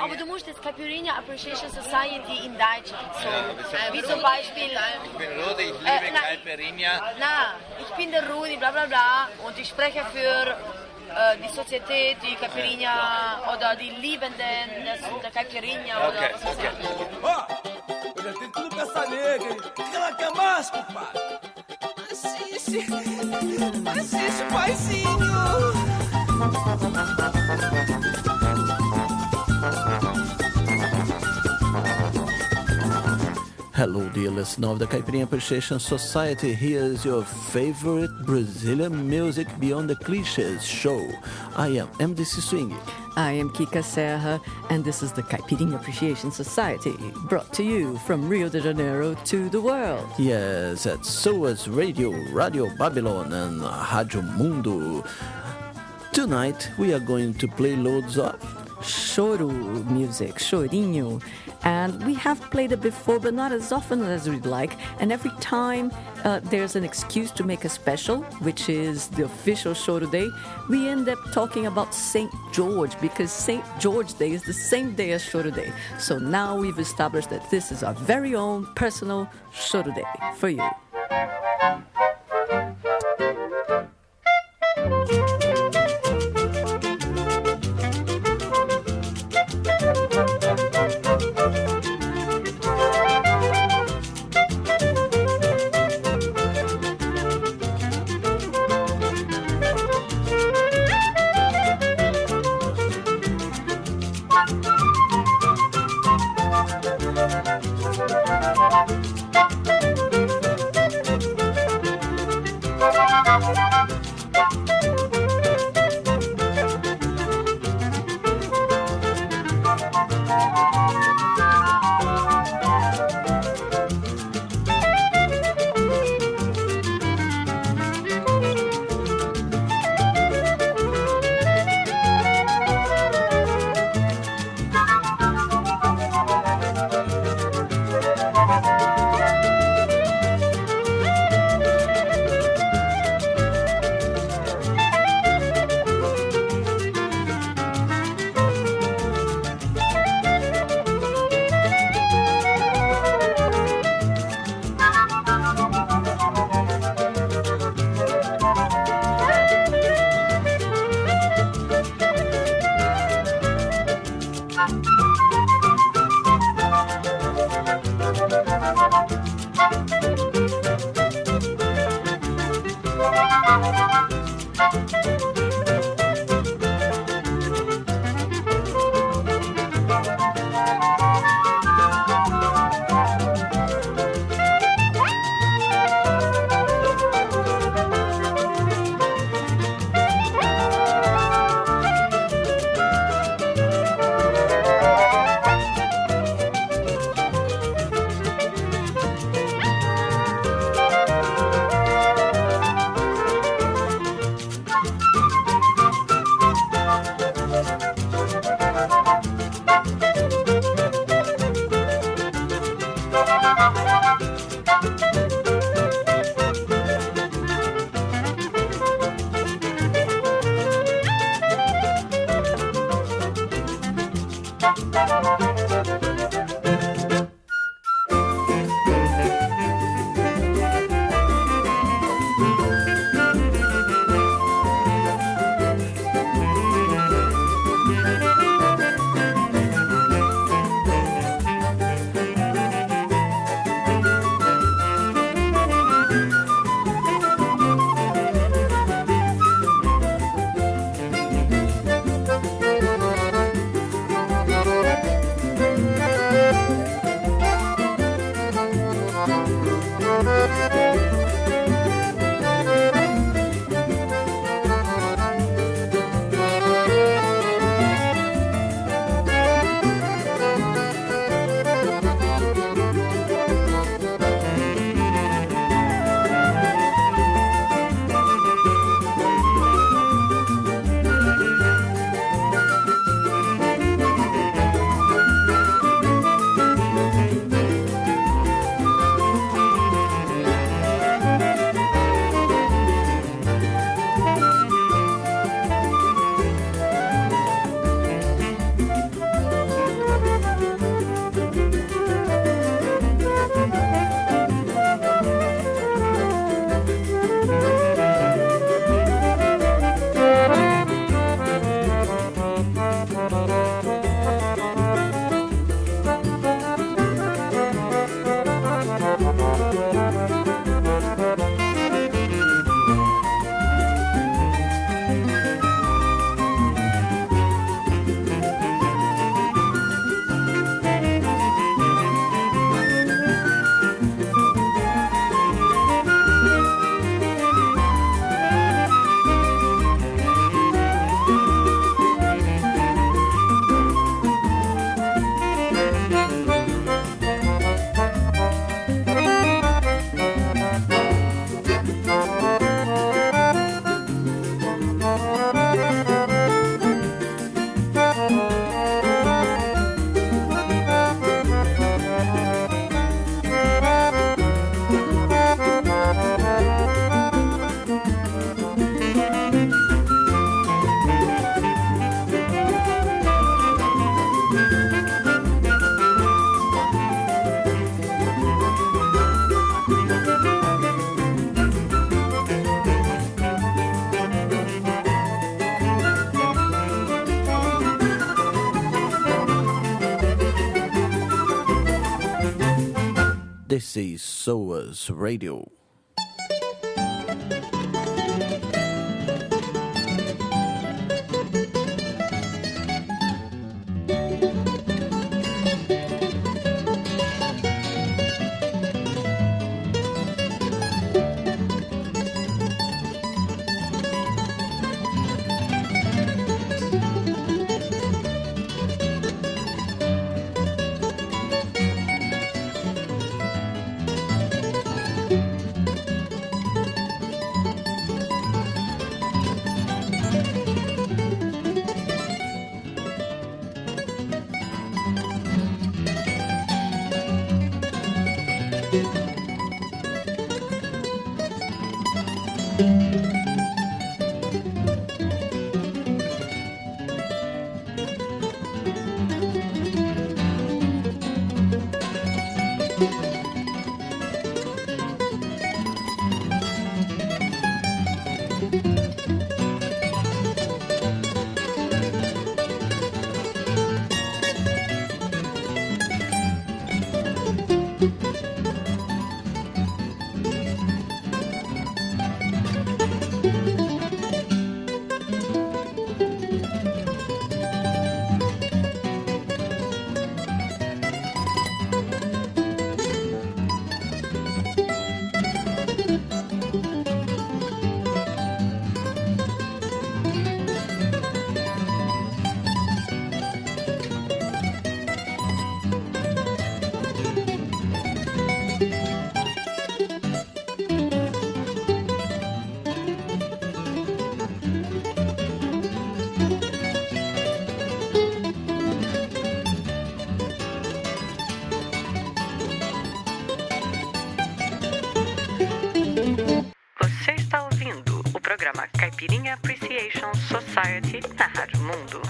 aber du musst jetzt Caipirinha Appreciation Society in Deutsch so, wie zum Rudi, Beispiel... Ich bin Rudi, ich liebe Caipirinha. Ich bin der Rudi, bla bla bla, und ich spreche für die Societät, die Caipirinha oder die Liebenden der Caipirinha oder was weiß ich. Ó, eu já tenho tudo pra essa nega, hein? O que ela quer mais, compadre? Assiste, paizinho. Hello, dear listener of the Caipirinha Appreciation Society. Here is your favorite Brazilian music beyond the clichés show. I am MDC Swing. I am Kika Serra, and this is the Caipirinha Appreciation Society, brought to you from Rio de Janeiro to the world. Yes, at SOAS Radio, Radio Babylon, and Rádio Mundo. Tonight, we are going to play loads of Choro music, chorinho. And we have played it before, but not as often as we'd like. And every time there's an excuse to make a special, which is the official Choro Day, we end up talking about St. George, because St. George Day is the same day as Choro Day. So now we've established that this is our very own personal Choro Day for you. This is SOAS Radio. Você está ouvindo o programa Caipirinha Appreciation Society na Rádio Mundo.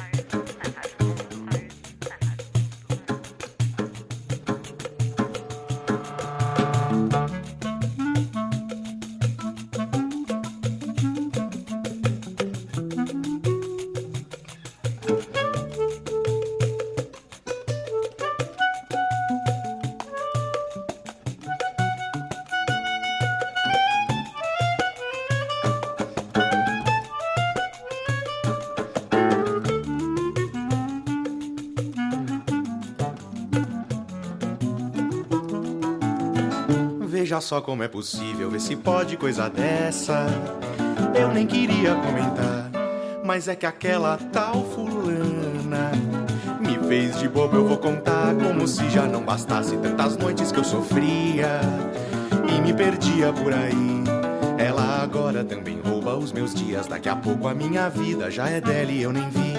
Veja só como é possível, vê se pode coisa dessa. Eu nem queria comentar, mas é que aquela tal fulana me fez de bobo, eu vou contar. Como se já não bastasse tantas noites que eu sofria e me perdia por aí. Ela agora também rouba os meus dias. Daqui a pouco a minha vida já é dela e eu nem vi.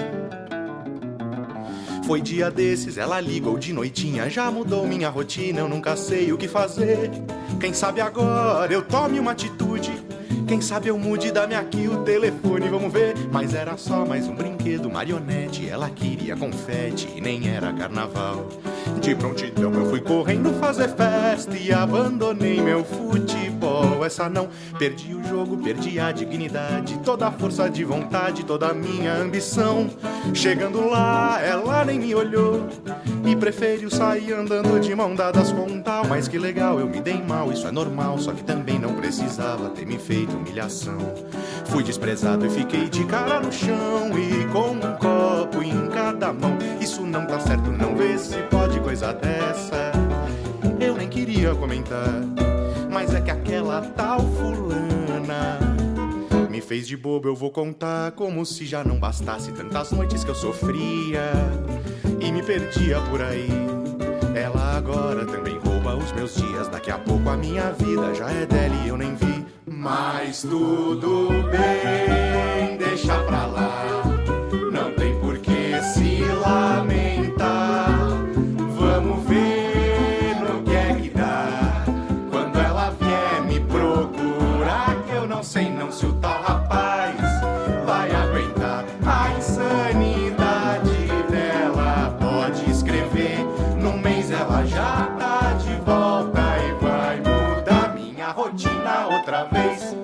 Foi dia desses, ela ligou de noitinha. Já mudou minha rotina, eu nunca sei o que fazer. Quem sabe agora eu tome uma atitude. Quem sabe eu mude, dá-me aqui o telefone, vamos ver. Mas era só mais um brinquedo, marionete. Ela queria confete e nem era carnaval. De prontidão eu fui correndo fazer festa e abandonei meu futebol. Essa não, perdi o jogo, perdi a dignidade, toda a força de vontade, toda a minha ambição. Chegando lá, ela nem me olhou e preferiu sair andando de mão dadas com um tal. Mas que legal, eu me dei mal, isso é normal. Só que também não precisava ter me feito humilhação. Fui desprezado e fiquei de cara no chão e com um copo em cada mão. Isso não tá certo, não, vê se pode coisa dessa. Eu nem queria comentar, mas é que aquela tal fulana me fez de bobo, eu vou contar. Como se já não bastasse tantas noites que eu sofria e me perdia por aí. Ela agora também rouba os meus dias. Daqui a pouco a minha vida já é dela e eu nem vi. Mas tudo bem, deixa pra lá. Não tem por que se lamentar. Vamos ver no que é que dá quando ela vier me procurar. Que eu não sei não se o tal rapaz vai aguentar a insanidade dela. Pode escrever, num mês ela já tá de volta e vai mudar minha rotina outra vez.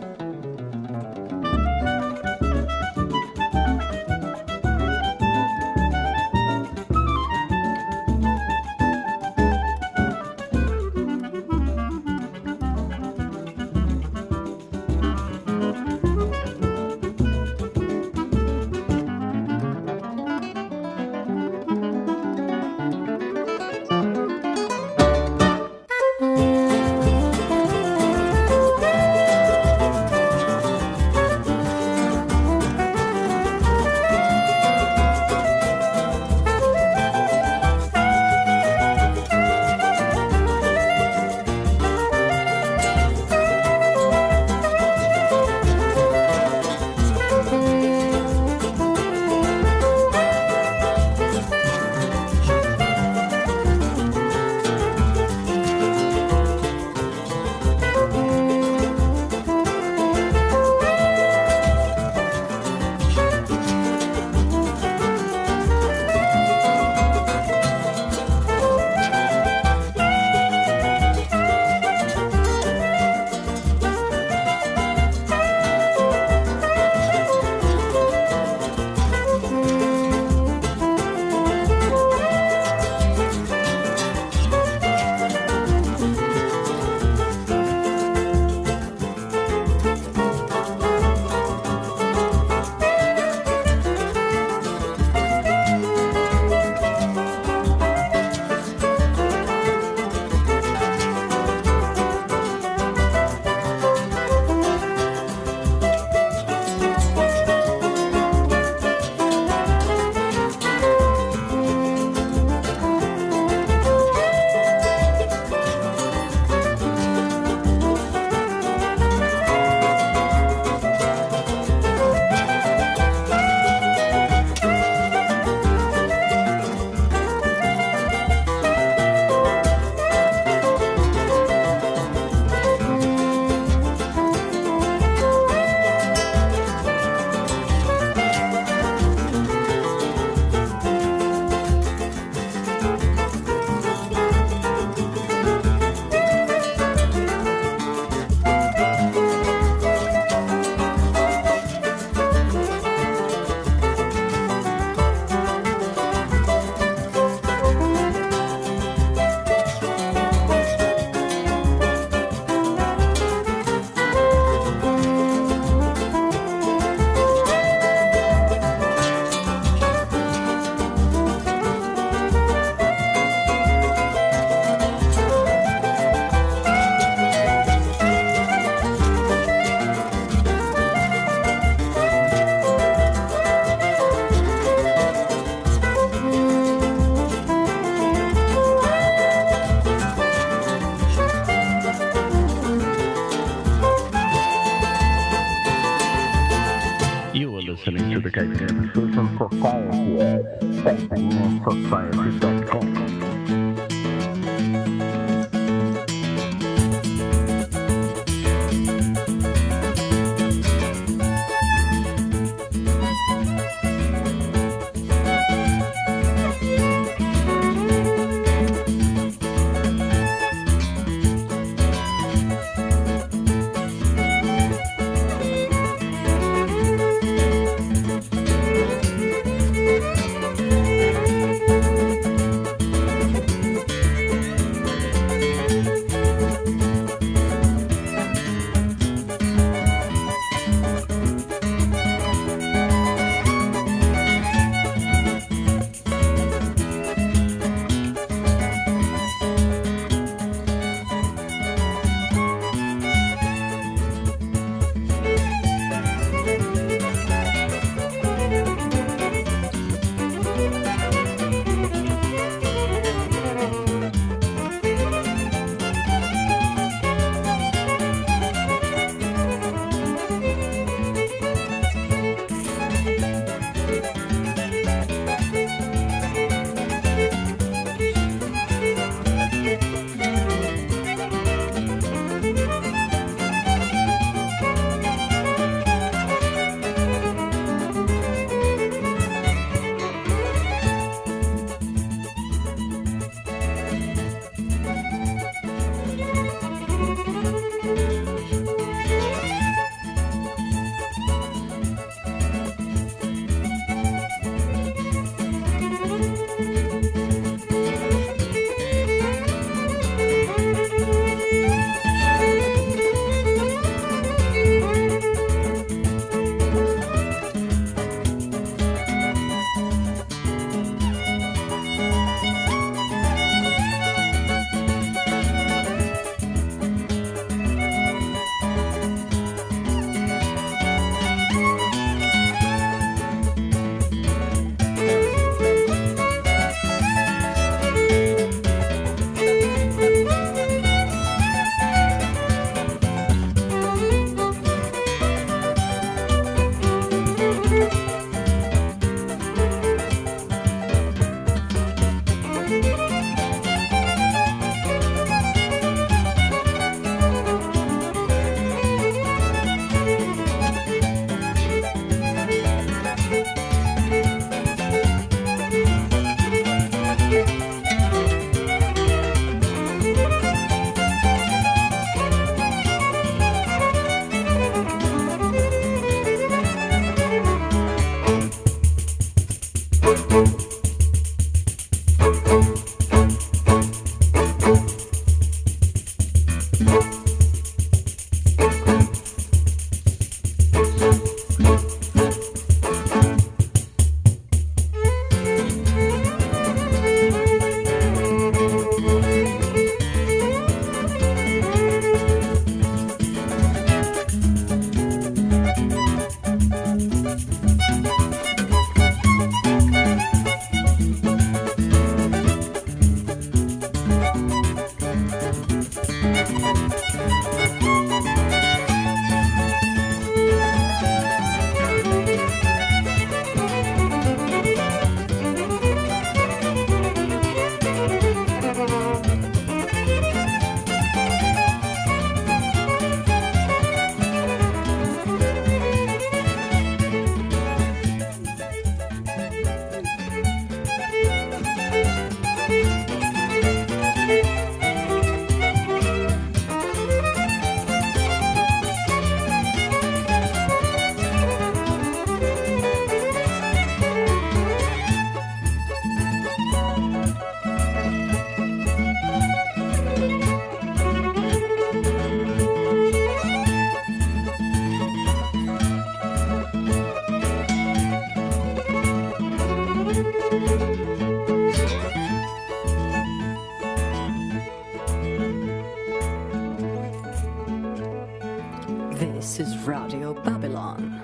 This is Radio Babylon.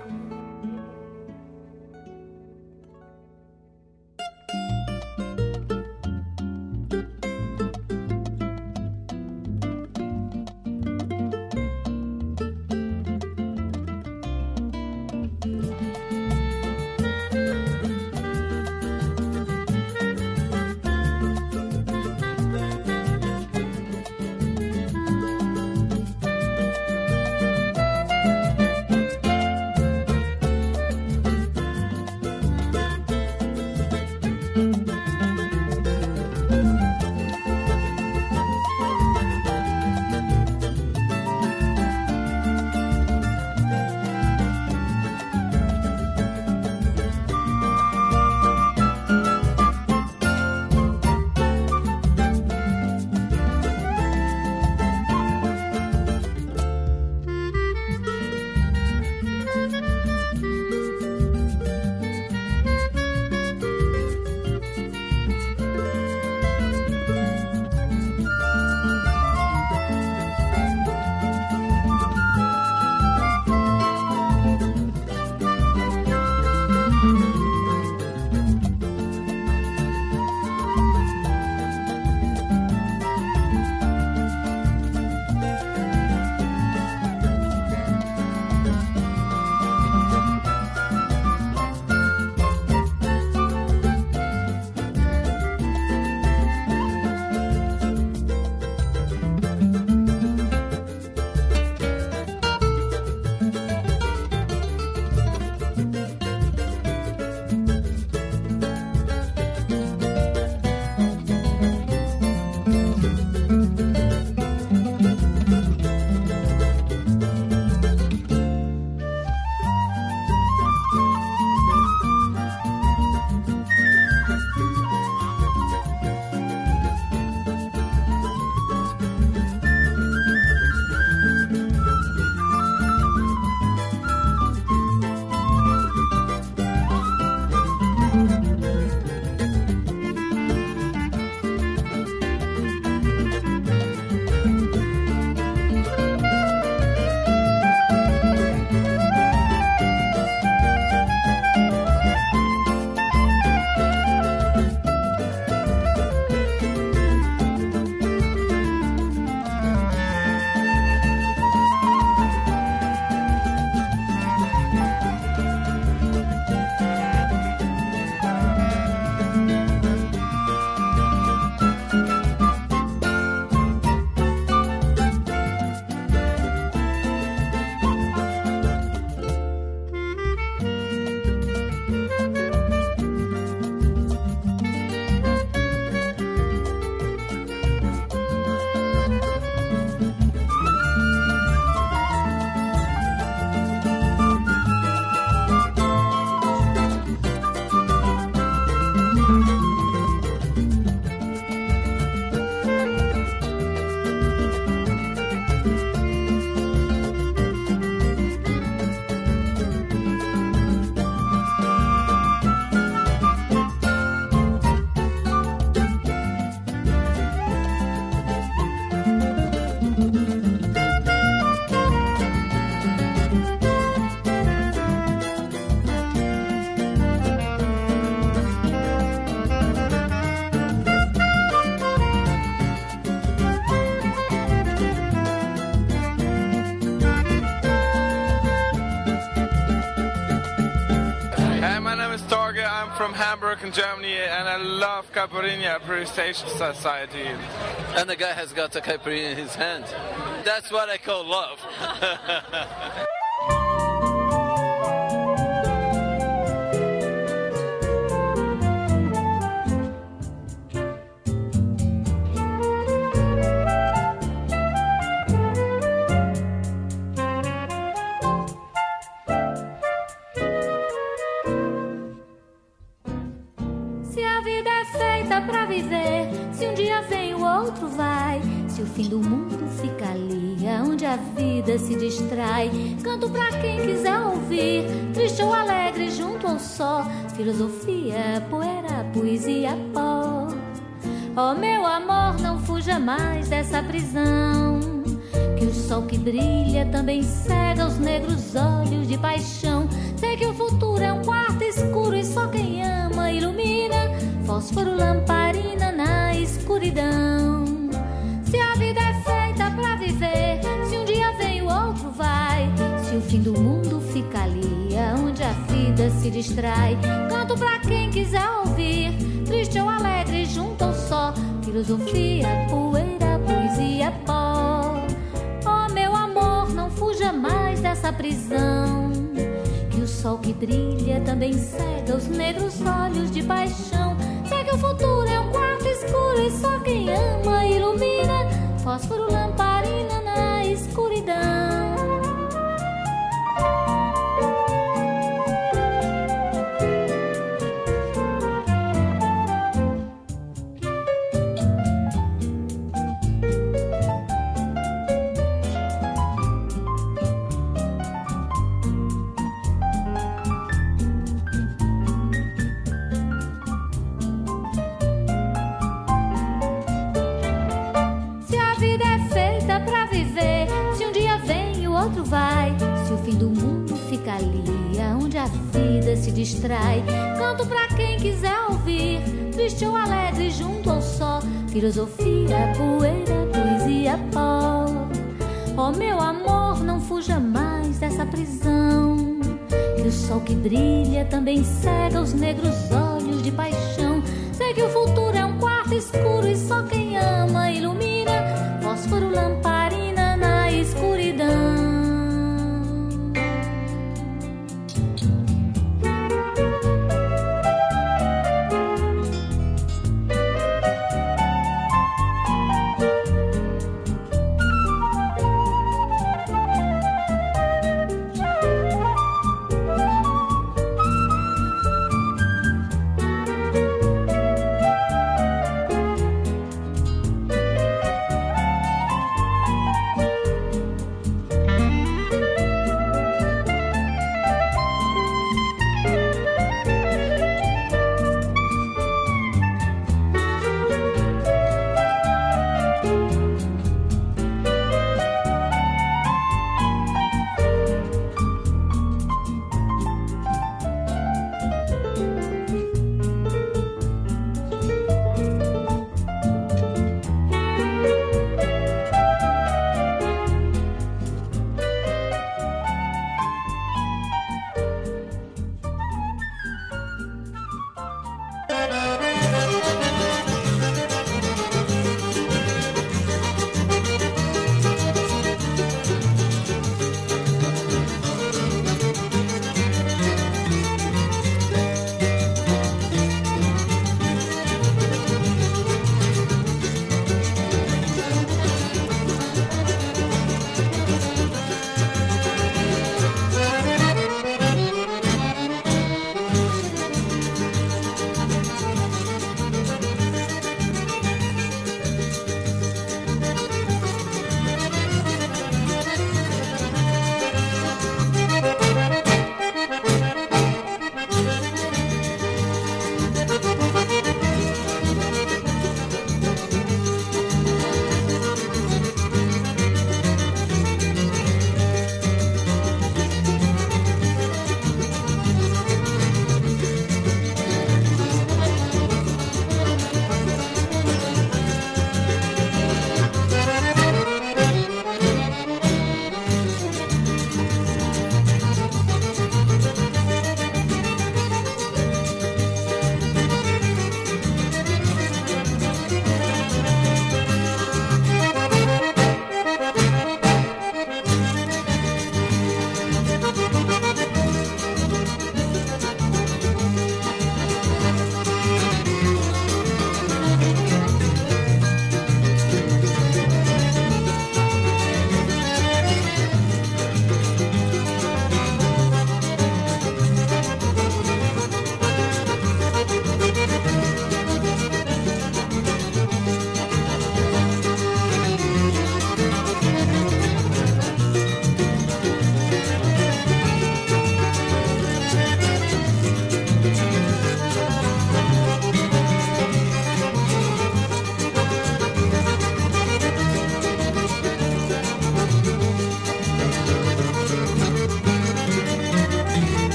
from Hamburg in Germany, and I love Caipirinha Appreciation Society. And the guy has got a caipirinha in his hand. That's what I call love. Pra viver, se um dia vem o outro vai, se o fim do mundo fica ali, onde a vida se distrai. Canto pra quem quiser ouvir, triste ou alegre junto ao só, filosofia, poeira, poesia, pó. Oh meu amor, não fuja mais dessa prisão, que o sol que brilha também cega os negros olhos de paixão. Sei que o futuro é um quarto escuro e só quem ama ilumina, fósforo, lamparina na escuridão. Se a vida é feita pra viver, se um dia vem o outro vai, se o fim do mundo fica ali, onde a vida se distrai. Canto pra quem quiser ouvir, triste ou alegre junto ao só, filosofia, poeira, poesia, pó. Oh meu amor, não fuja mais dessa prisão, que o sol que brilha também cega os negros olhos de paixão. Sei que o futuro é um quarto escuro e só quem ama ilumina, fósforo, lamparina na escuridão. Vai, se o fim do mundo fica ali, onde a vida se distrai. Canto pra quem quiser ouvir, triste ou alegre junto ao só, filosofia, poeira, poesia, pó. Oh meu amor, não fuja mais dessa prisão, que o sol que brilha também cega os negros olhos de paixão. Sei que o futuro é um quarto escuro e só quem ama ilumina, fósforo, lamparina na escuridão.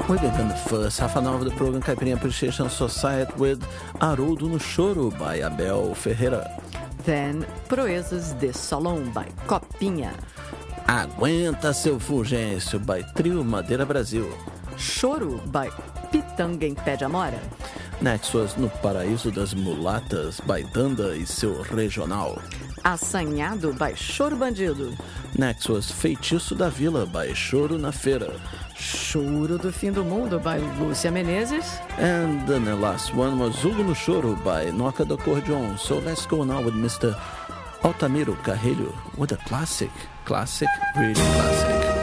We begin the first half an hour of the program Caipirinha Appreciation Society with Haroldo no Choro by Abel Ferreira. Then Proezas de Solon by Copinha. Aguenta Seu Fulgêncio by Trio Madeira Brasil. Choro by Pitanga em Pé de Amora. Next was No Paraíso das Mulatas by Danda e seu Regional. Assanhado by Choro Bandido. Next was Feitiço da Vila by Choro na Feira. Choro do Fim do Mundo by Lúcia Menezes. And then the last one was Zugo no Choro by Noca do Acordeon. So let's go now with Mr. Altamiro Carrilho with a classic, really classic.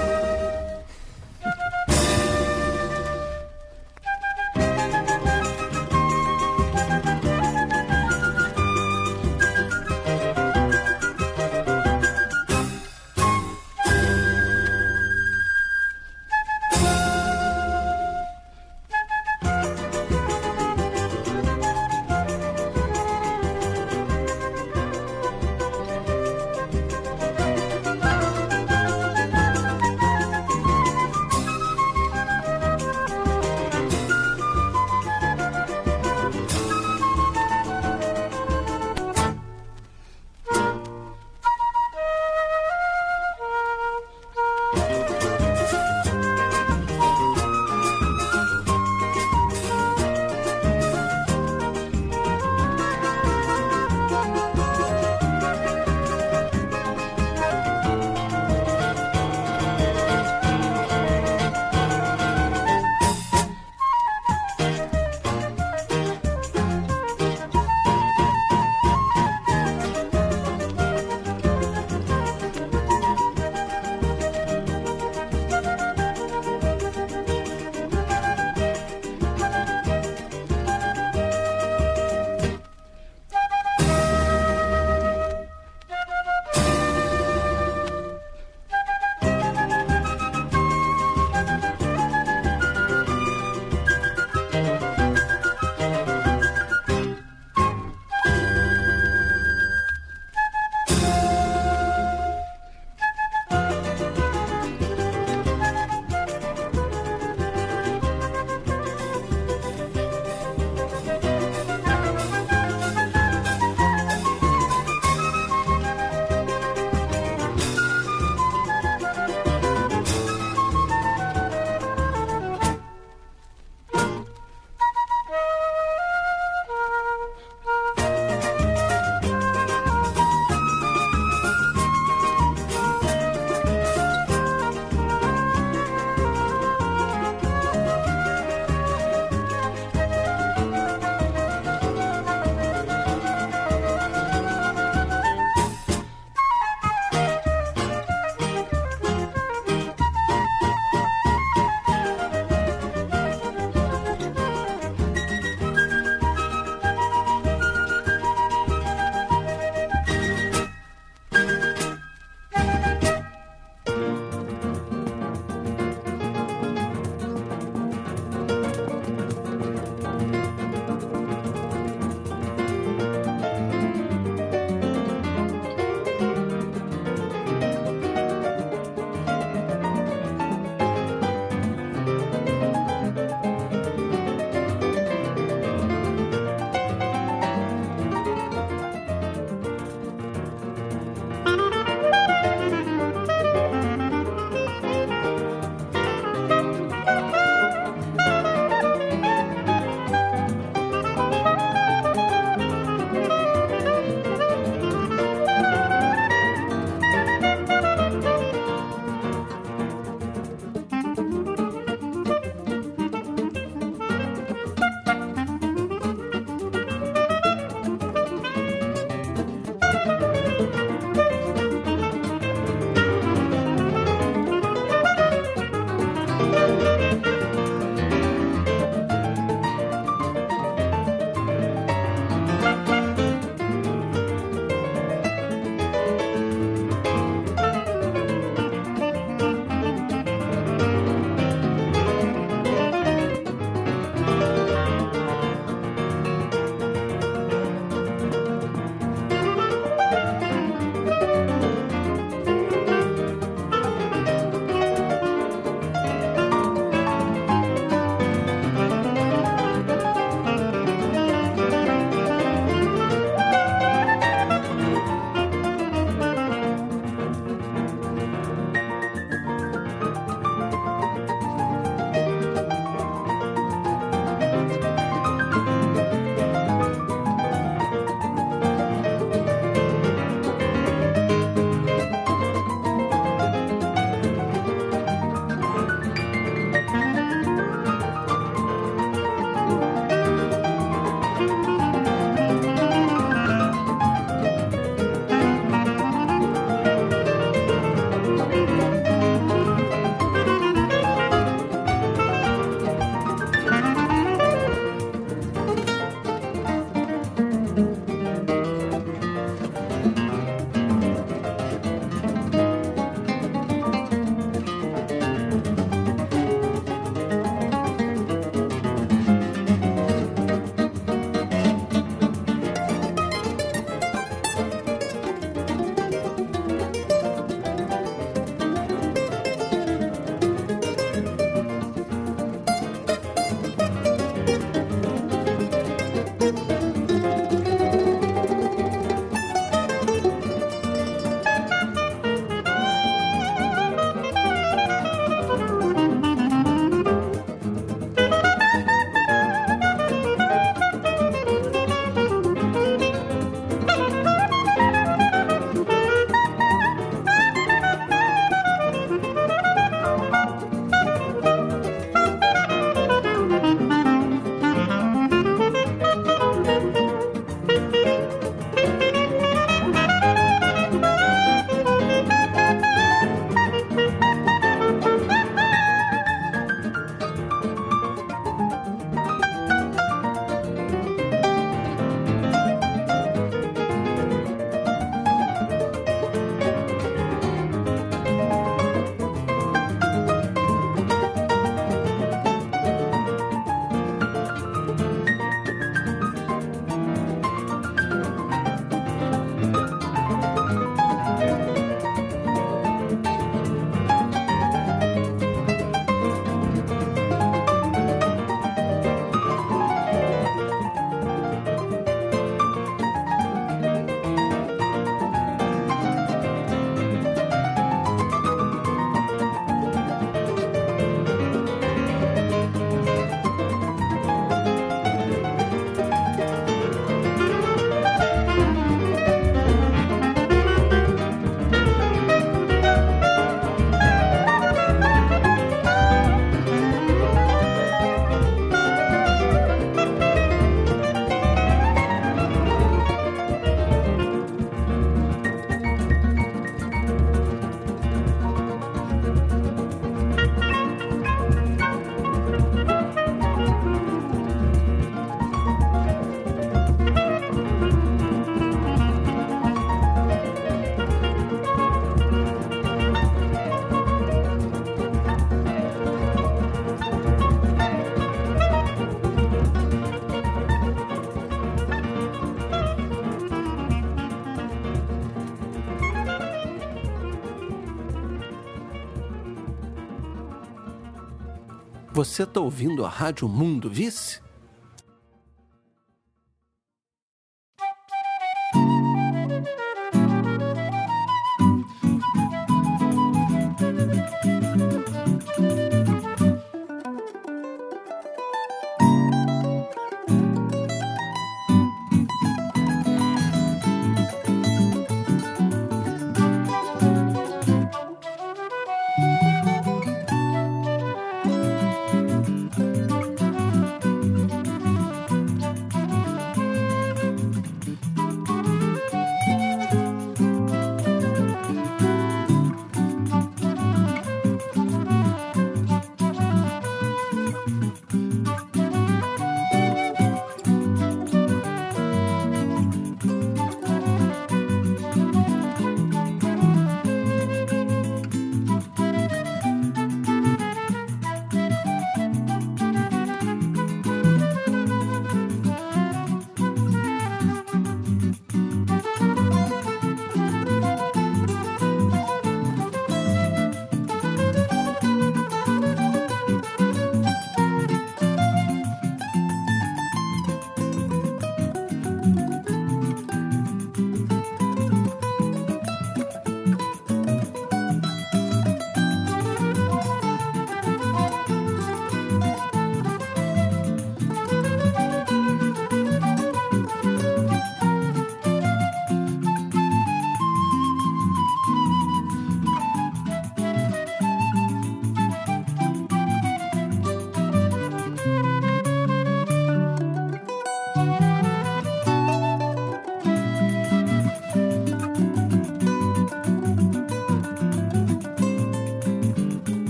Você está ouvindo a Rádio Mundo Vice?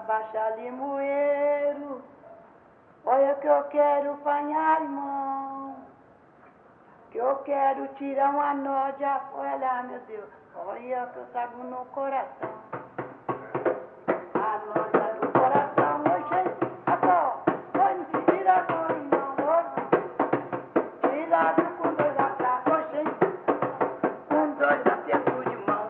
Baixa limoeiro, olha que eu quero apanhar mão, que eu quero tirar uma nó de olha meu Deus, olha que eu trago no coração, a nossa do coração, hoje, agora, não se tira agora, não, tira com dois atrás, hoje, com dois apertos de mão.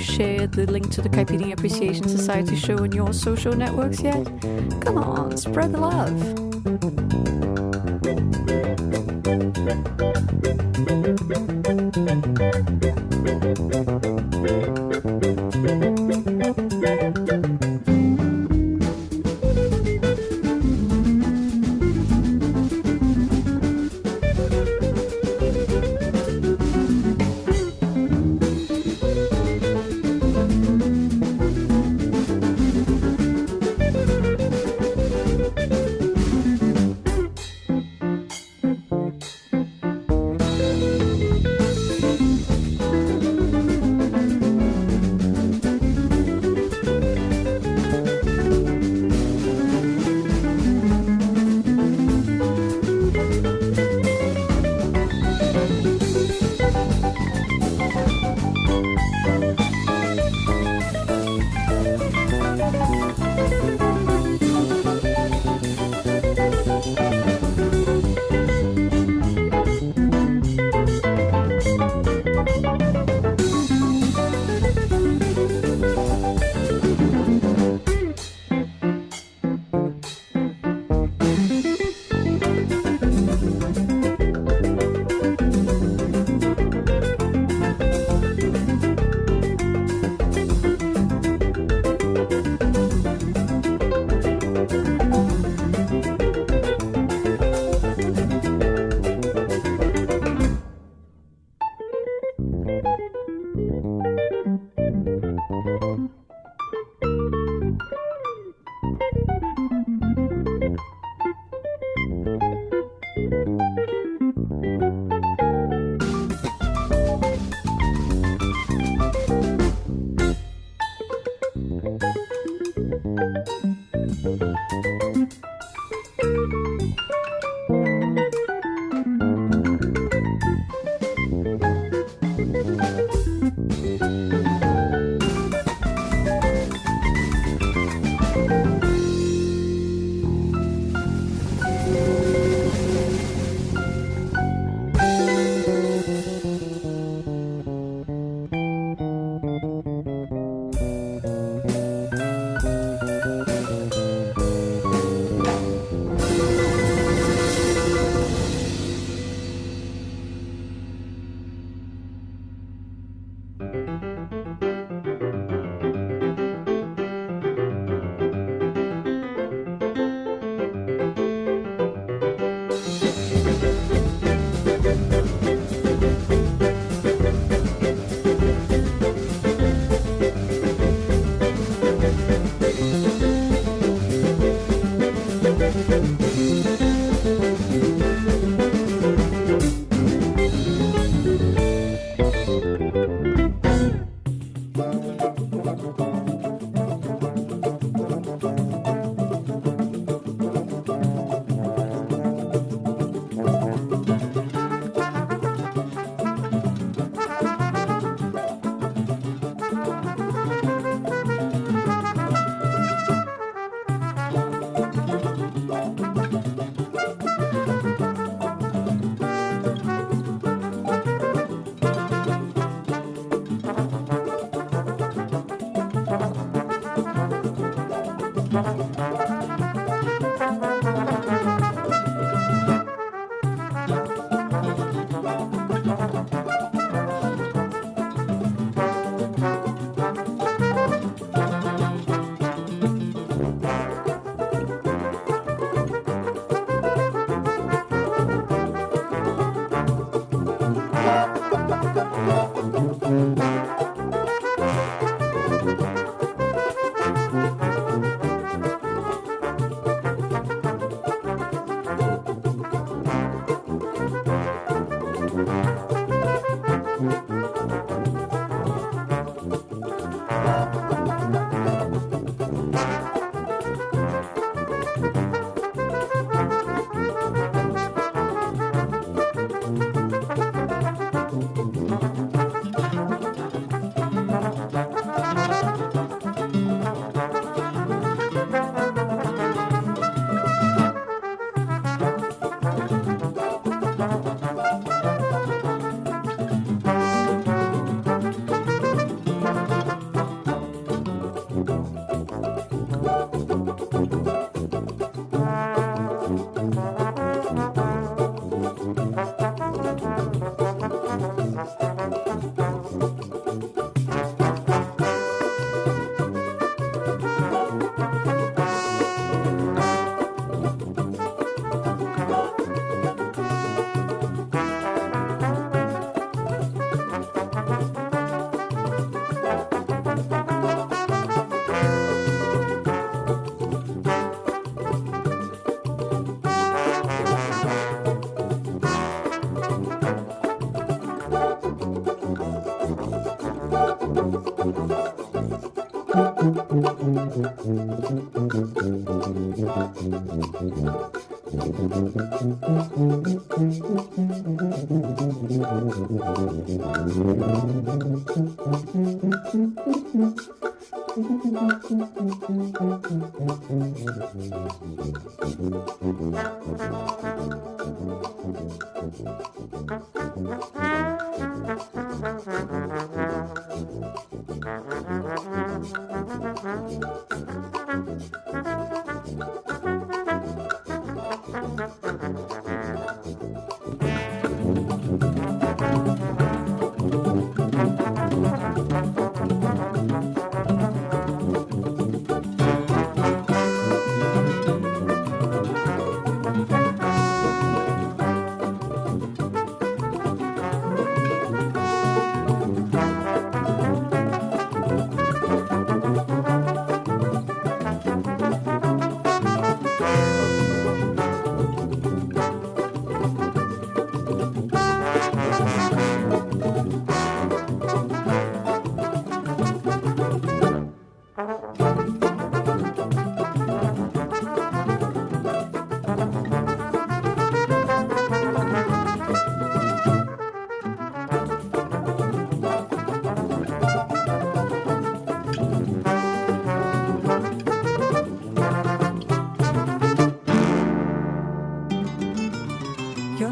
shared the link to the Caipirinha Appreciation Society show on your social networks yet? Come on, spread the love.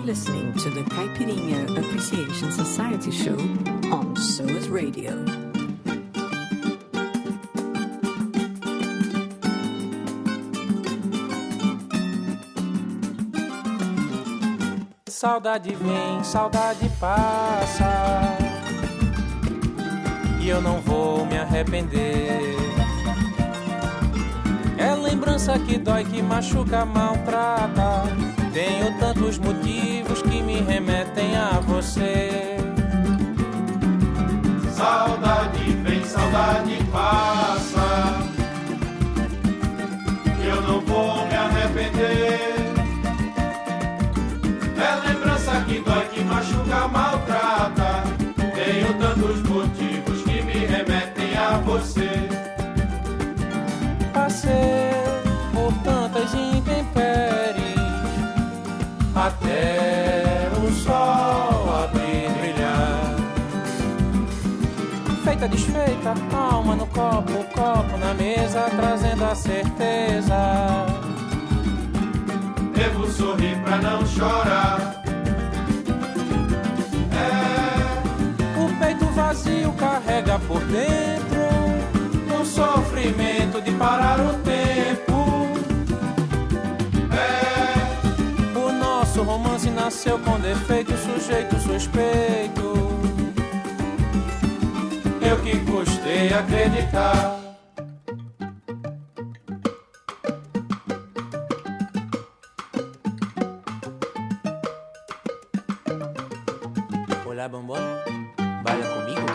Listening to the Caipirinha Appreciation Society show on SOAS Radio. Saudade vem, saudade passa, e eu não vou me arrepender. É lembrança que dói, que machuca, maltrata. Tenho tantos motivos que me remetem a você. Saudade vem, saudade passa, eu não vou me arrepender. É lembrança que dói, que machuca, maltrata. Tenho tantos motivos que me remetem a você. Passei por tantas intempéries até o sol abrir e brilhar. Feita, desfeita, alma no copo, copo na mesa, trazendo a certeza. Devo sorrir pra não chorar. O peito vazio carrega por dentro um sofrimento de parar o tempo. O nosso romance nasceu com defeito, sujeito suspeito. Eu que custei acreditar. Olá, bombom, baila comigo?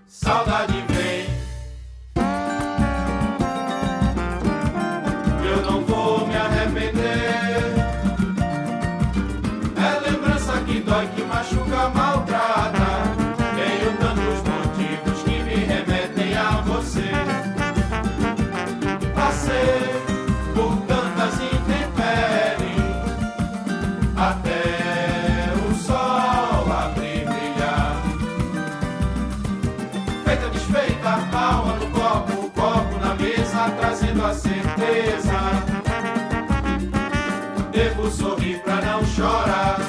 Saudade vem, eu não vou me arrepender. É lembrança que dói, que machuca, maltrata. Tenho tantos motivos que me remetem a você. Passei por tantas intempéries até o sol abrir e brilhar. Feita, desfeita, alma no copo, copo na mesa, trazendo a certeza. Devo sorrir pra não chorar.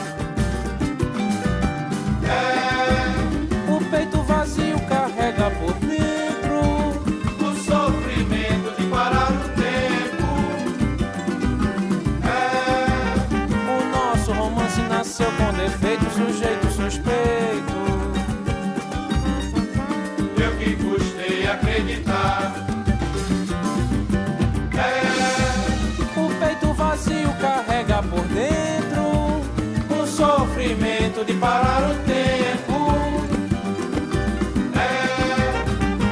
nasceu com defeito, sujeito suspeito. Eu que custei acreditar. O peito vazio carrega por dentro o sofrimento de parar o tempo.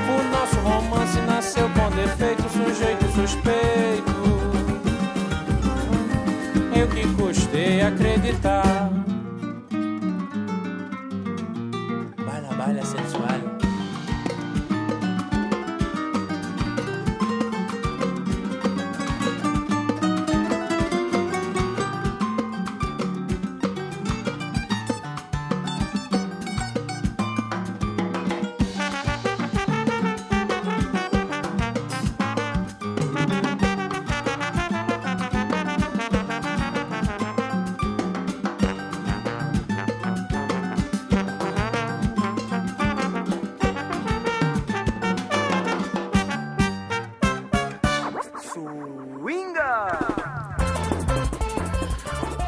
O nosso romance nasceu com defeito, sujeito suspeito. Eu que custei acreditar. Baila, baila sensual.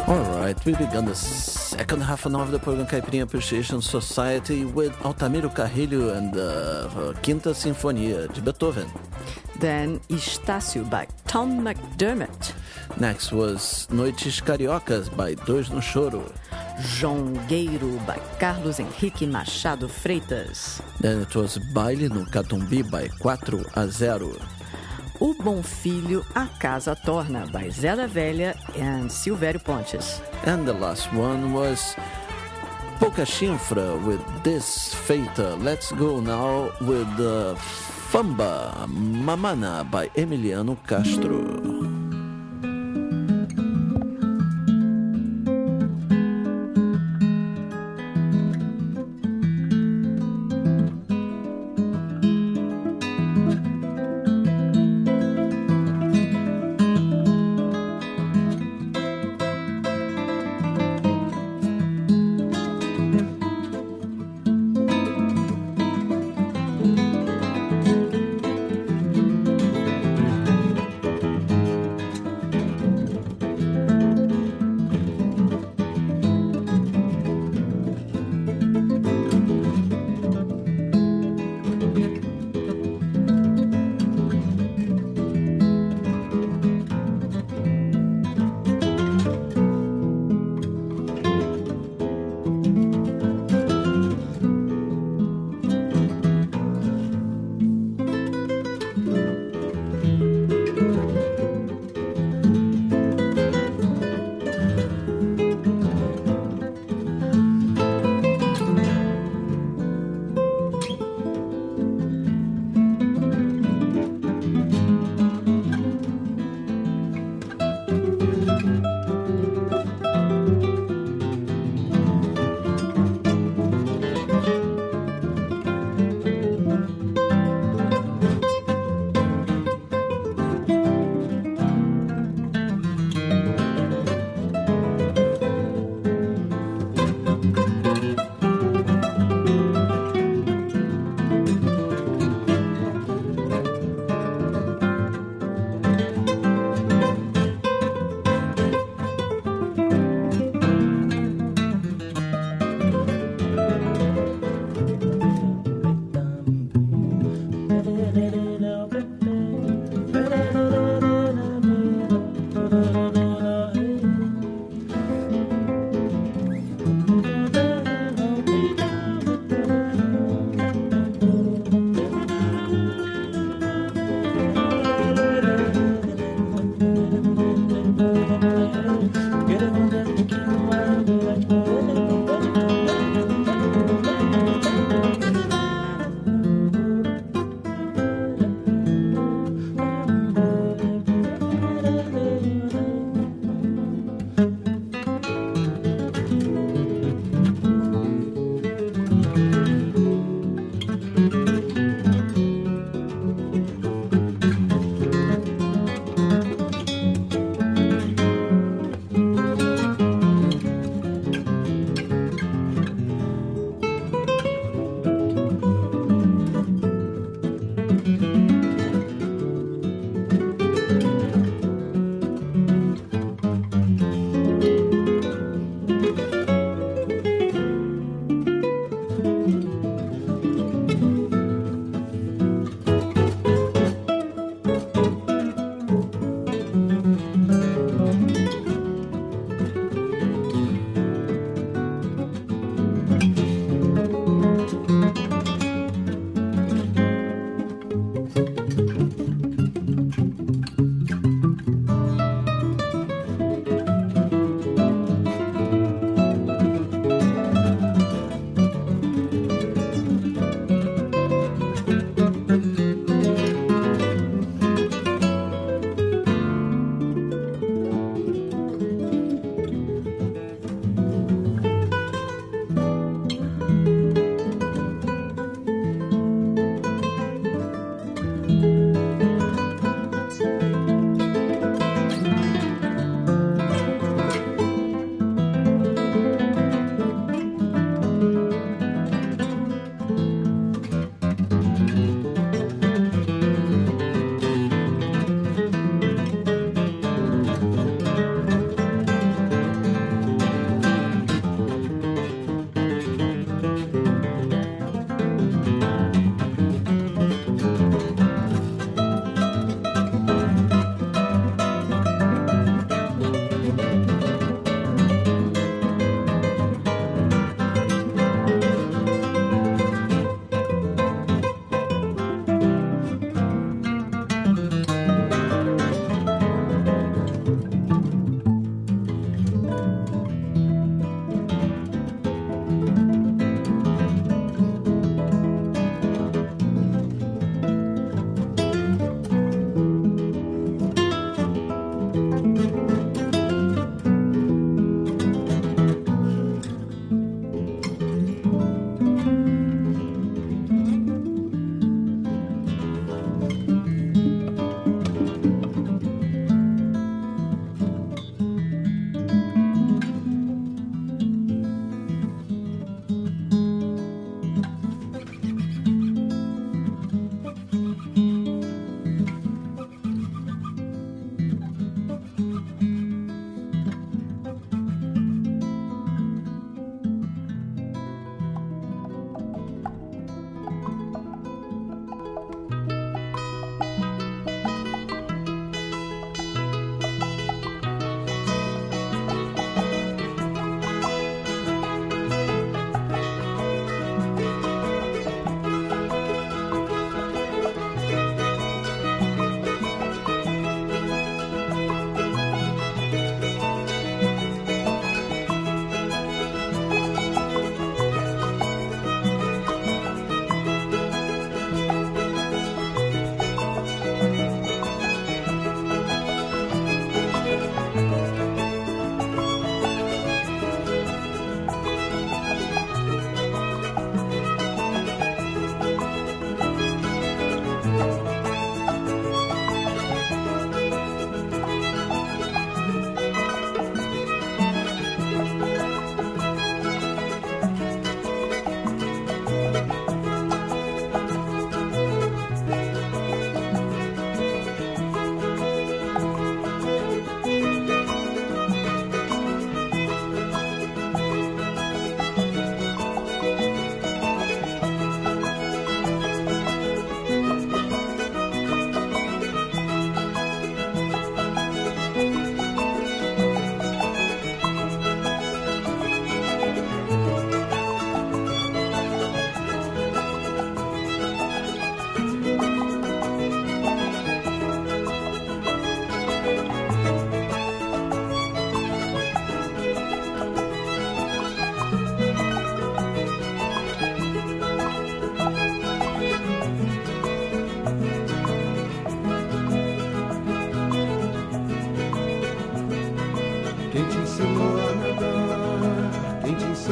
Alright, we began the second half now of the program Caipirinha Appreciation Society with Altamiro Carrilho and the Quinta Sinfonia de Beethoven. Then Estácio by Tom McDermott. Next was Noites Cariocas by Dois no Choro. Jongueiro by Carlos Henrique Machado Freitas. Then it was Baile no Catumbi by 4-0. O Bom Filho, A Casa Torna, by Zé da Velha and Silvério Pontes. And the last one was Pouca Chinfra with This Feita. Let's go now with Famba Mamana by Emiliano Castro.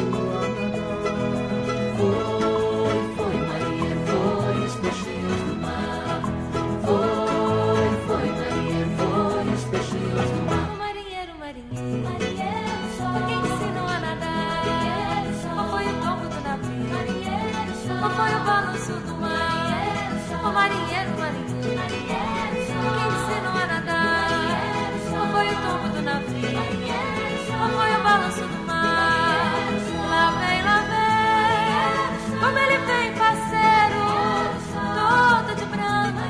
ensinou a nadar. Foi, marinheiro, foi, os peixinhos do mar. Foi, marinheiro, foi, os peixinhos do mar. O marinheiro, quem te ensinou a nadar? Qual foi o tombo do navio? Qual foi o balanço do mar? O marinheiro, quem te ensinou a nadar? Qual foi o tombo do navio? Qual foi o balanço do mar? Lá vem, como ele vem, parceiro, todo de branco,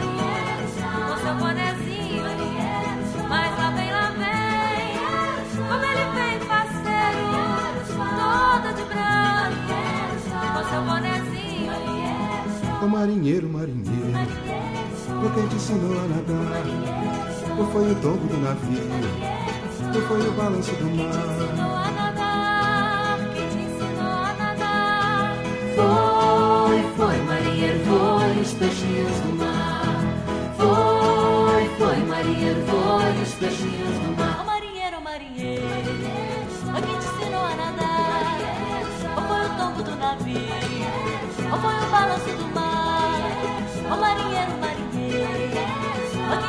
com seu bonezinho. Mas lá vem, como ele vem, parceiro, todo de branco, com seu bonezinho. Ô marinheiro, por quem te ensinou a nadar? Qual foi o tombo do navio? Qual foi o balanço do mar? Quem te ensinou a nadar? Foi, marinheiro, foi, os peixinhos do mar. Foi, marinheiro, foi, os peixinhos do mar. Ô marinheiro, quem te ensinou a nadar? Qual foi o tombo do navio? Qual foi o balanço do mar? Ô marinheiro, quem te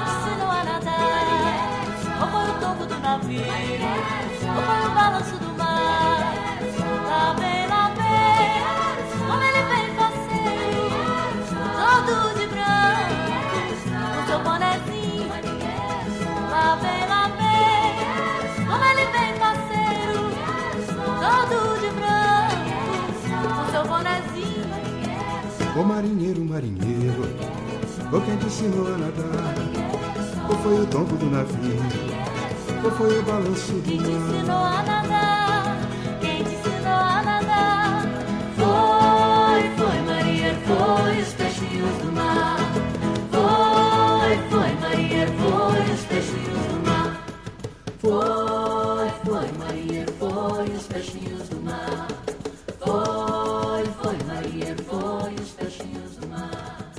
ensinou a nadar? Qual foi o tombo do navio? Qual foi o balanço do mar? Lá vem, como ele vem, parceiro, todo de branco, com seu bonezinho. Lá vem, como ele vem, parceiro, todo de branco, com seu bonezinho. Ô marinheiro, por quem te ensinou a nadar? Qual foi o tombo do navio? Qual foi o balanço do mar? Quem te ensinou a nadar? Quem te ensinou a nadar? Foi, marinheiro, foi, os peixinhos do mar. Foi, marinheiro, foi, os peixinhos do mar. Foi, marinheiro, foi, os peixinhos do mar. Foi, marinheiro, foi, os peixinhos do mar.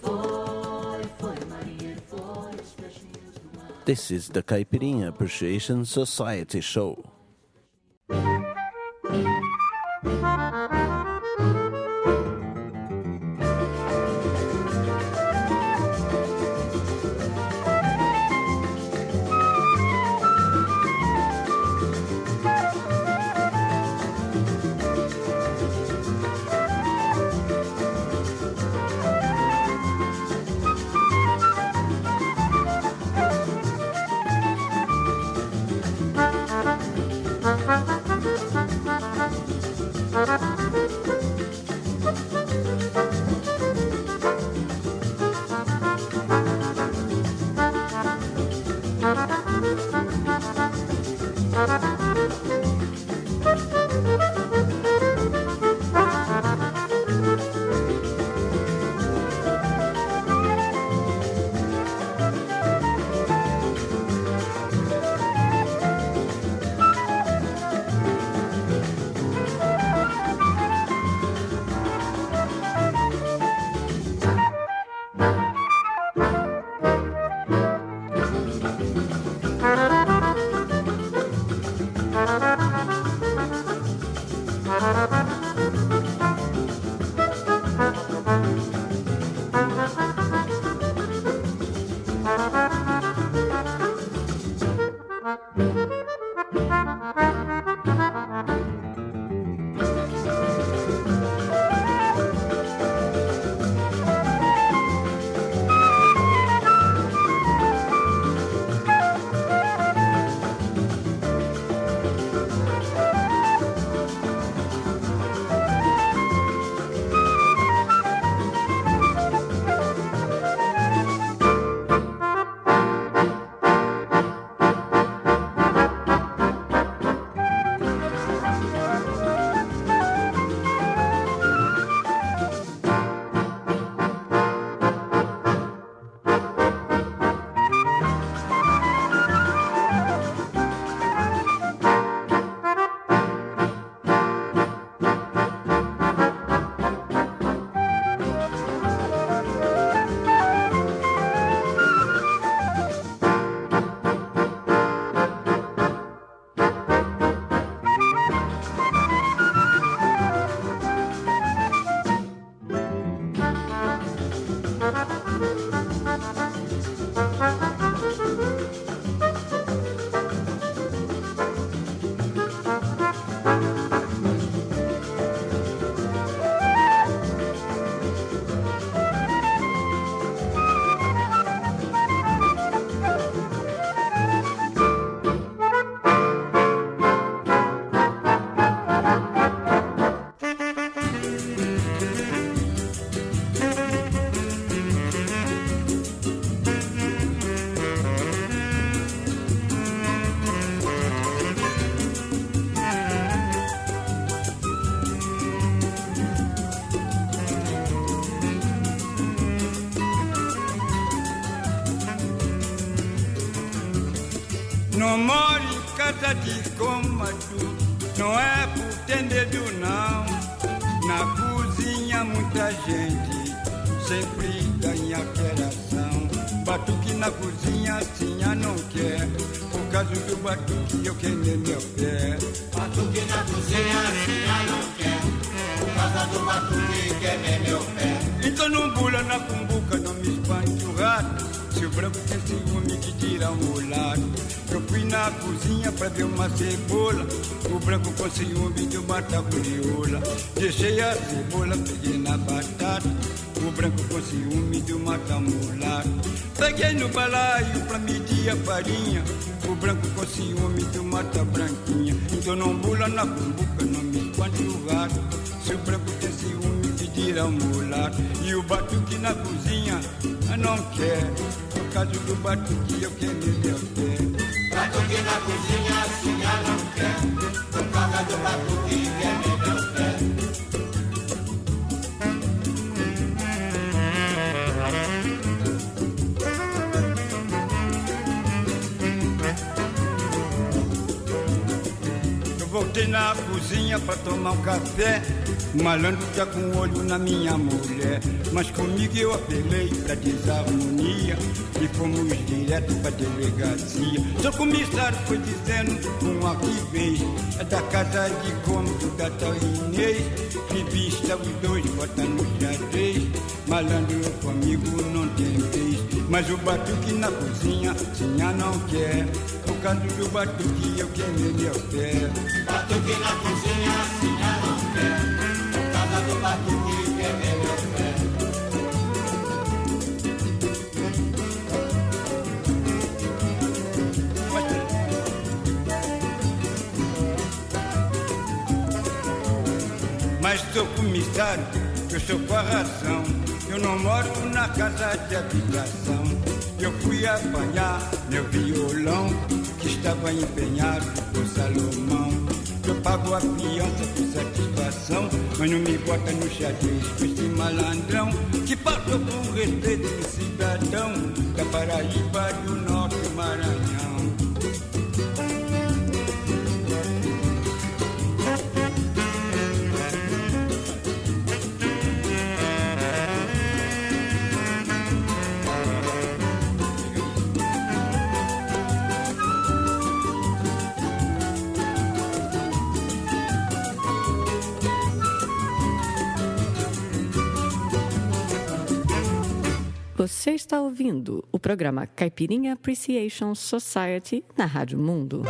Foi, marinheiro, foi, os peixinhos do mar. This is the Caipirinha Appreciation Society show. não moro em casa de cômodo, não é por tendedo não. Na cozinha muita gente sempre ganha queração. Batuque na cozinha assim não quer, por causa do batuque eu queimei meu pé. Batuque na cozinha assim não quer, por causa do batuque queimei meu pé. Então não bula na cumbuca, não me espante o rato. Se o branco tem ciúme que tira o mulato. Eu fui na cozinha pra ver uma cebola, o branco com ciúme de uma taburiola. Deixei a cebola, peguei na batata, o branco com ciúme de uma tamulata. Peguei no balaio pra medir a farinha, o branco com ciúme de uma branquinha. Então não bula na cumbuca, não me espante o rato. Se o branco tem ciúme que tira o mulato. E o batuque na cozinha não quer, por causa do batuque eu queimei meu pé. Batuque na cozinha assim não quer, por causa do batuque queimei meu pé. Eu voltei na cozinha pra tomar um café, o malandro tá com o olho na minha mulher. Mas comigo eu apelei pra desarmonia e fomos direto pra delegacia. Seu comissário foi dizendo, aqui vez, é da casa de cômodo da tal Inês. Revista os dois, bota no xadrez. Malandro comigo não tem vez. Mas o batuque na cozinha, sinha não quer, por causa do batuque eu queimei meu pé. Batuque na cozinha, sinha não quer, por causa do batuque queimei meu pé. Mas sou comissário, eu sou com a razão. Eu não moro na casa de habitação. Eu fui apanhar meu violão, que estava empenhado por Salomão. Eu pago a fiança por satisfação, mas não me bota no xadrez com esse malandrão, que passou por respeito do cidadão da Paraíba, do Norte do Maranhão. Você está ouvindo o programa Caipirinha Appreciation Society na Rádio Mundo.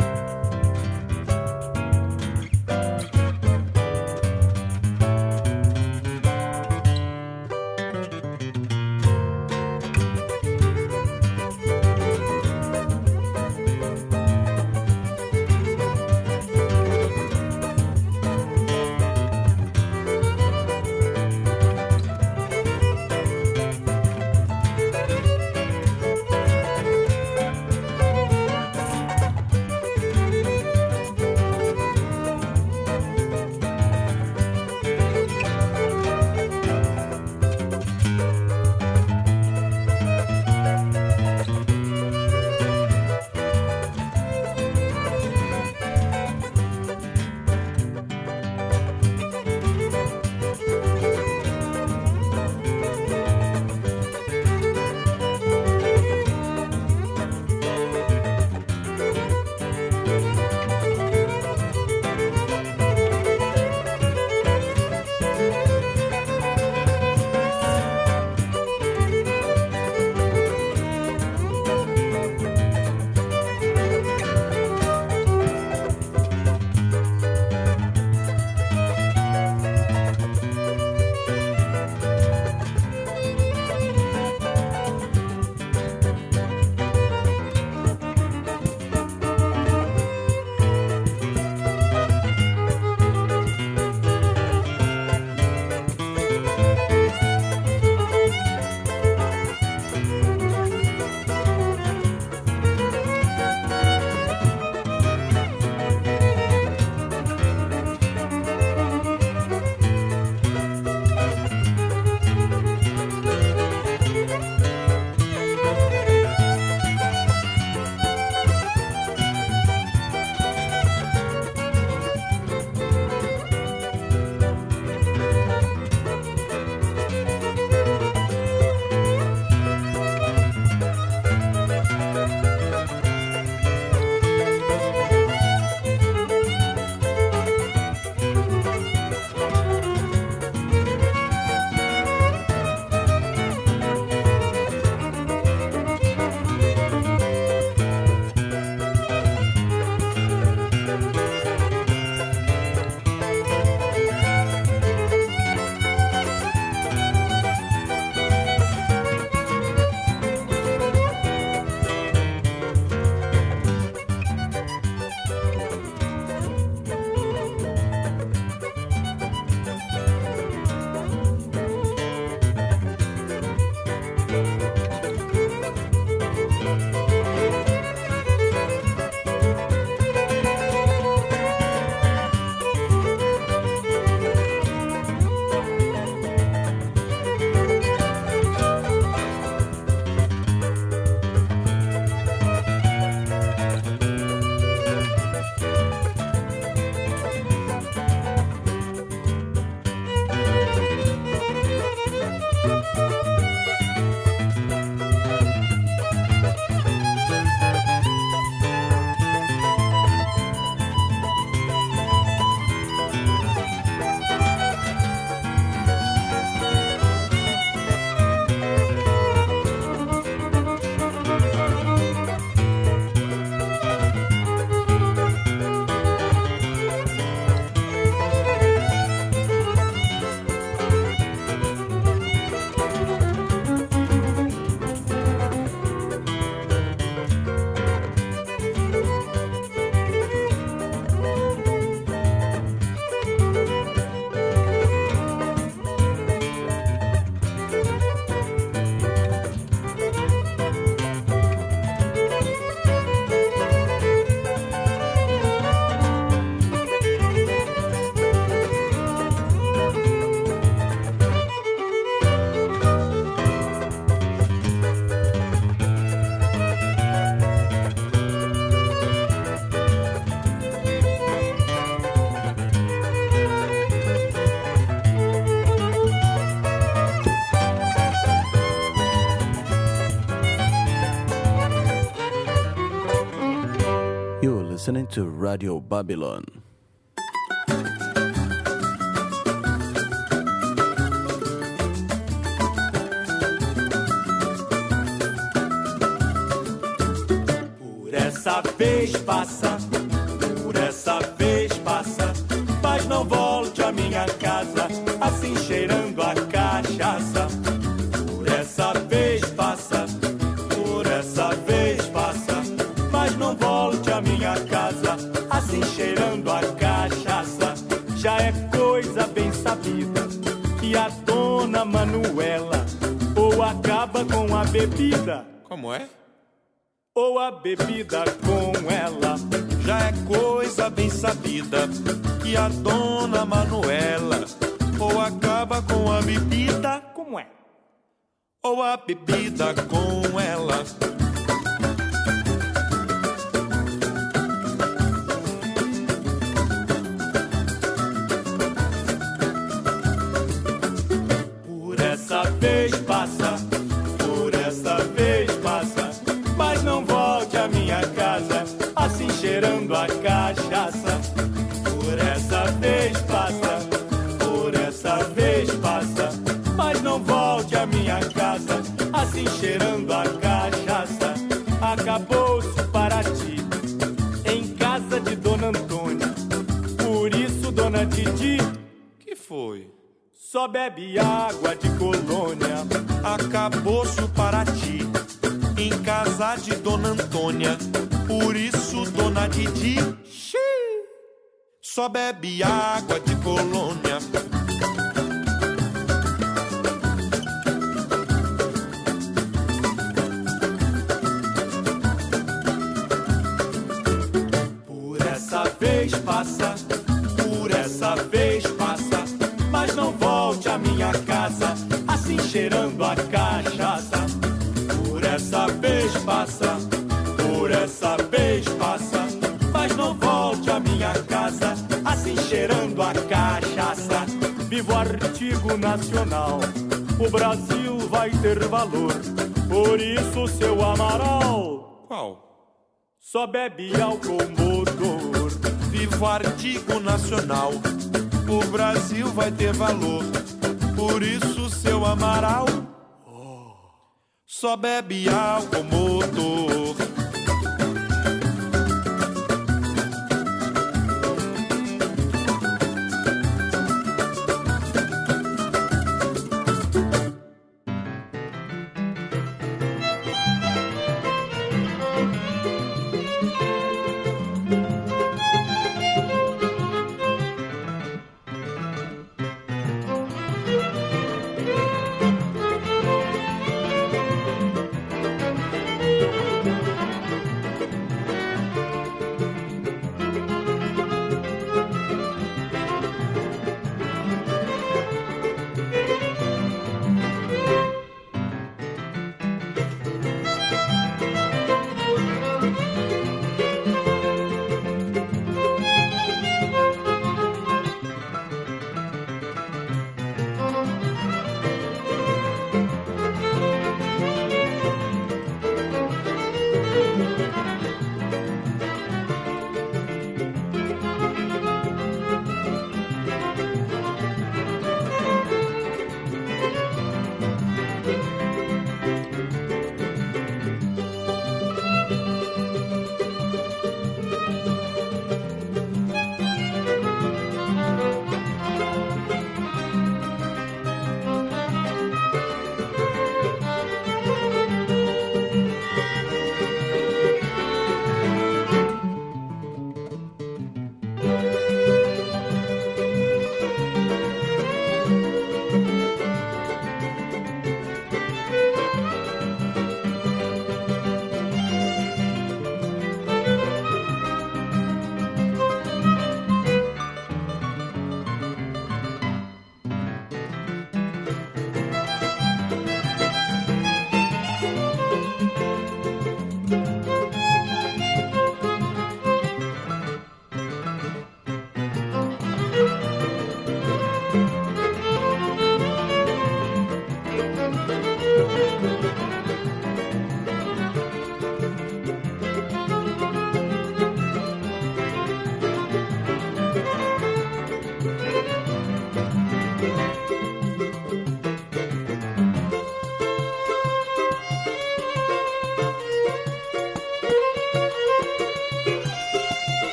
listening to Radio Babylon. Por essa vez passa, por essa vez passa, mas não volte à minha casa, assim cheirando a cachaça. Por essa vez passa, por essa vez passa, mas não volte à minha casa, assim cheirando a cachaça. Já é coisa bem sabida que a dona Manuela ou acaba com a bebida. Como é? Ou a bebida com ela. Já é coisa bem sabida que a dona Manuela ou acaba com a bebida. Como é? Ou a bebida com ela. Por essa vez passa, por essa vez passa, mas não volte à minha casa, assim cheirando a cachaça. Por essa vez passa, por essa vez passa, mas não volte à minha casa, assim cheirando a cachaça. Acabou-se para ti, em casa de Dona Antônia. Por isso, Dona Didi, que foi? Só bebe água de colônia. Acabou-se para ti, em casa de Dona Antônia. Por isso, Dona Didi, só bebe água de colônia. Por essa vez passa, por essa vez passa, mas não volte à minha casa, assim cheirando a cachaça. Por essa vez passa, por essa vez passa, mas não volte à minha casa, assim cheirando a cachaça. Viva o artigo nacional, o Brasil vai ter valor, por isso seu Amaral. Qual? Só bebe álcool motor. Viva o artigo nacional, o Brasil vai ter valor, por isso seu Amaral só bebe álcool motor.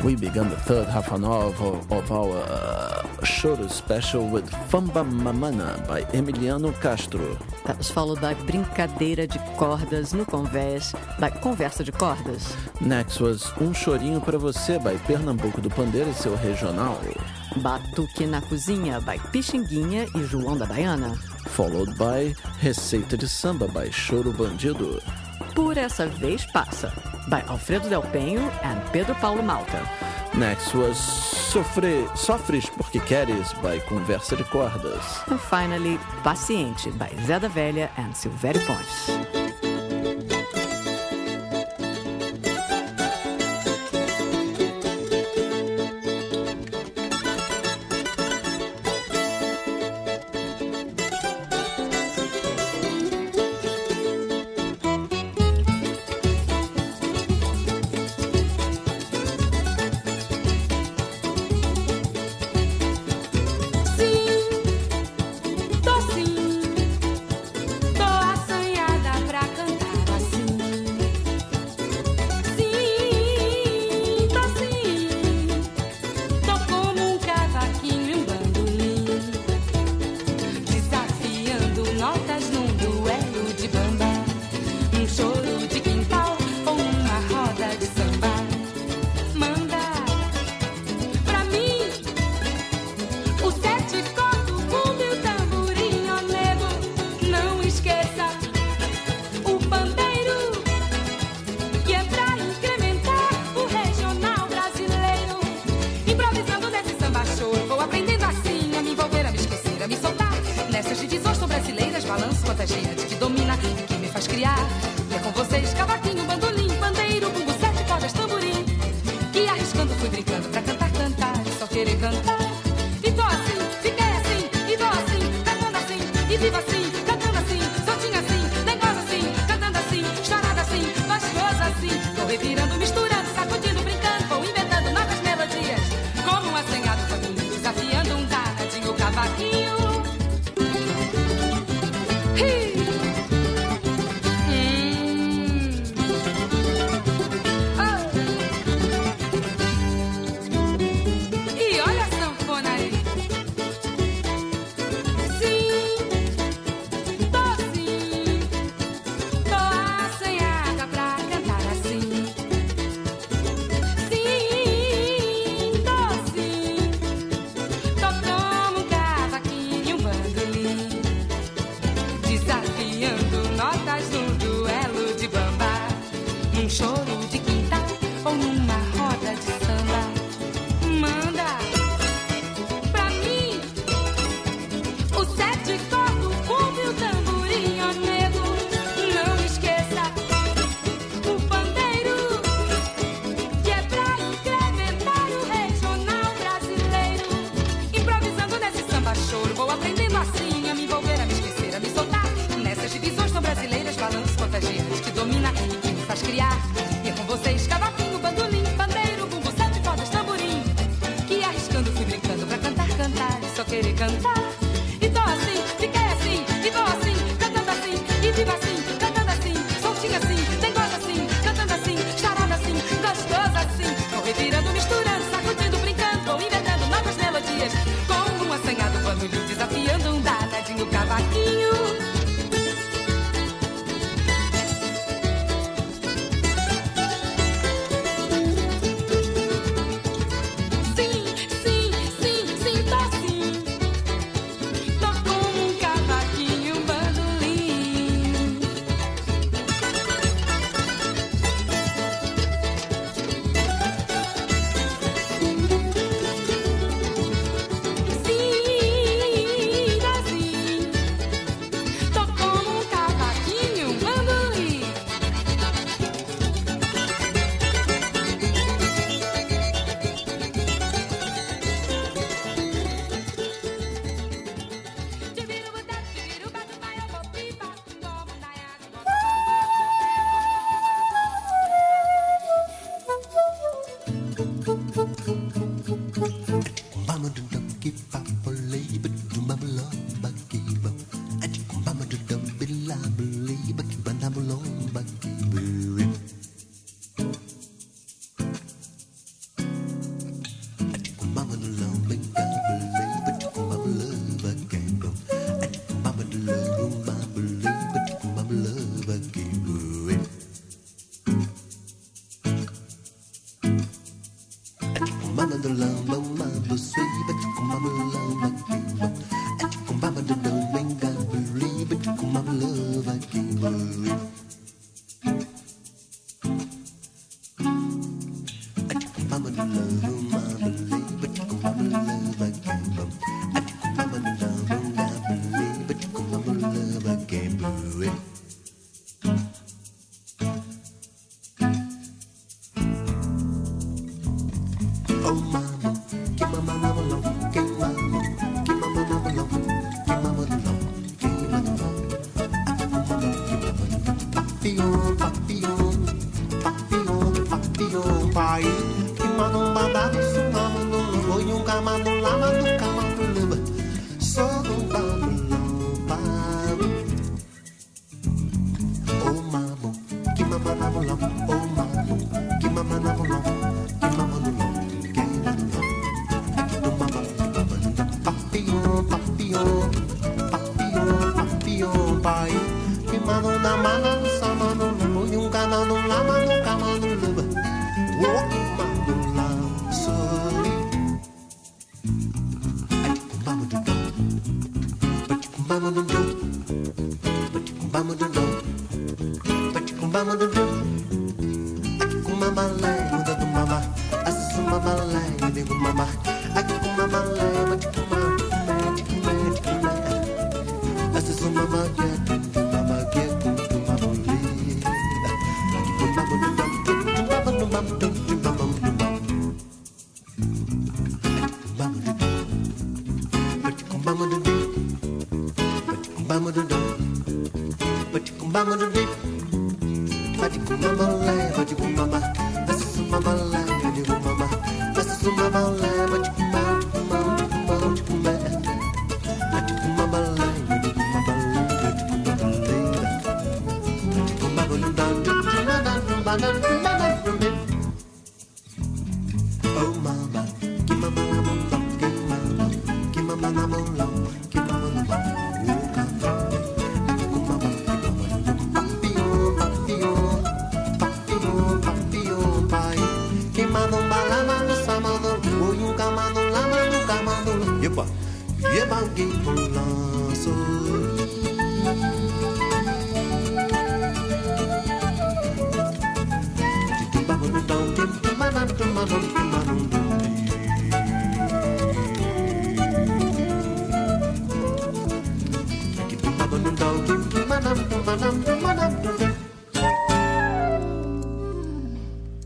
We began the third half an hour of our Choro special with Famba Mamana by Emiliano Castro. That was followed by Brincadeira de Cordas no Convés, by Conversa de Cordas. Next was Um Chorinho Pra Você by Pernambuco do Pandeiro e seu regional. Batuque na Cozinha by Pixinguinha e João da Baiana. Followed by Receita de Samba by Choro Bandido. Por Essa Vez Passa by Alfredo Del Penho and Pedro Paulo Malta. Next was Sofres Porque Queres by Conversa de Cordas. And finally, Paciente by Zé da Velha and Silvério Pontes. Nessas de desostam brasileiras, balanço contagiante que domina e que me faz criar. E é com vocês, cavaquinho, bandolim, pandeiro, bumbo, sete cordas, tamborim. Que arriscando fui brincando pra cantar, e só querer cantar. E tô assim, fiquei assim, e vou assim, cantando assim, e vivo assim, cantando assim, soltinho assim, dengosa assim, cantando assim, chorada assim, gostosa assim. Tô revirando, misturando, sacudindo, brincando, vou inventando novas melodias. Como um assanhado família, desafiando um danadinho cavaquinho. Querer cantar, e tô assim, fiquei assim, e vou assim, cantando assim, e vivo assim, cantando assim, soltinho assim, dengosa assim, cantando assim, charada assim, gostosa assim. Vou revirando, misturando, sacudindo, brincando, vou inventando novas melodias. Com um assanhado família, desafiando um danadinho cavaquinho. Mama, Oh mama, que mama la mula, que mama la mula, que mama la mula. Yepa, yepa gipulaso.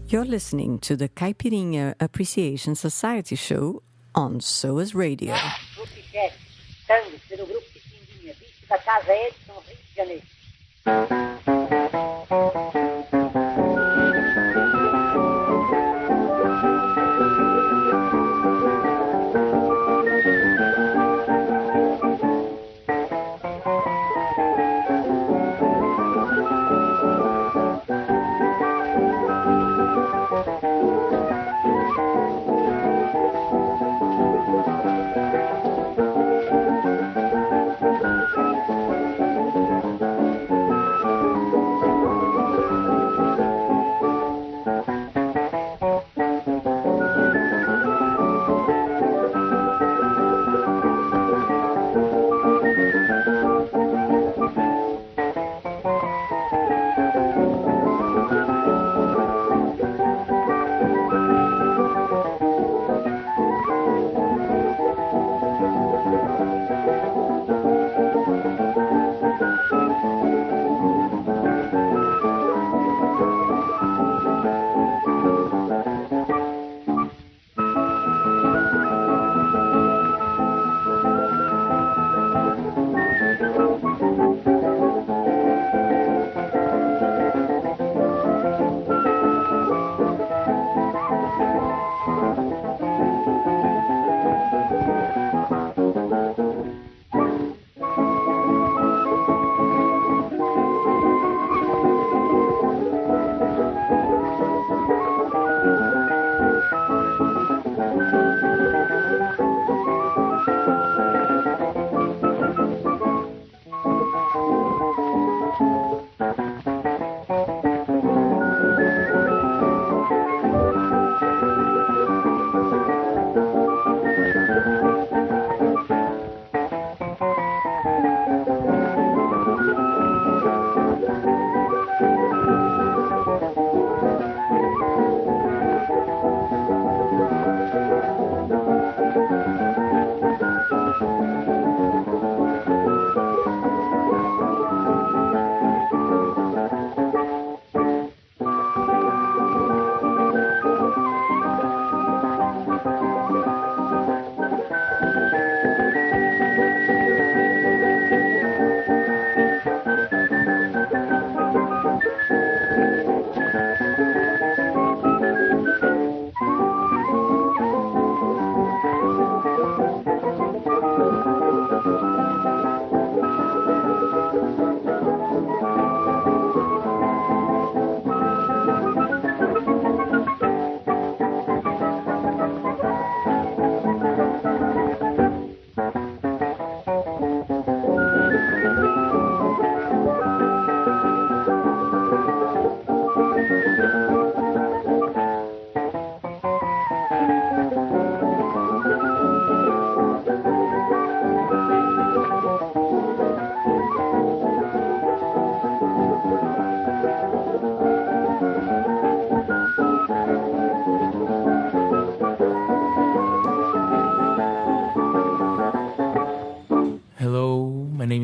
You're listening to the Caipirinha Appreciation Society show on SOAS Radio. Grupo 7, Tango, pelo grupo Pitinguinha, bicho da Casa Edson, Rio de Janeiro.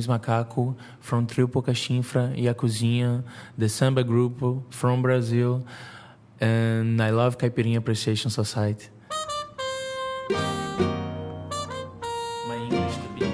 is Macaco from Trio Pocachinfra e a Cozinha, the samba group from Brazil, and I love Caipirinha Appreciation Society. My English to be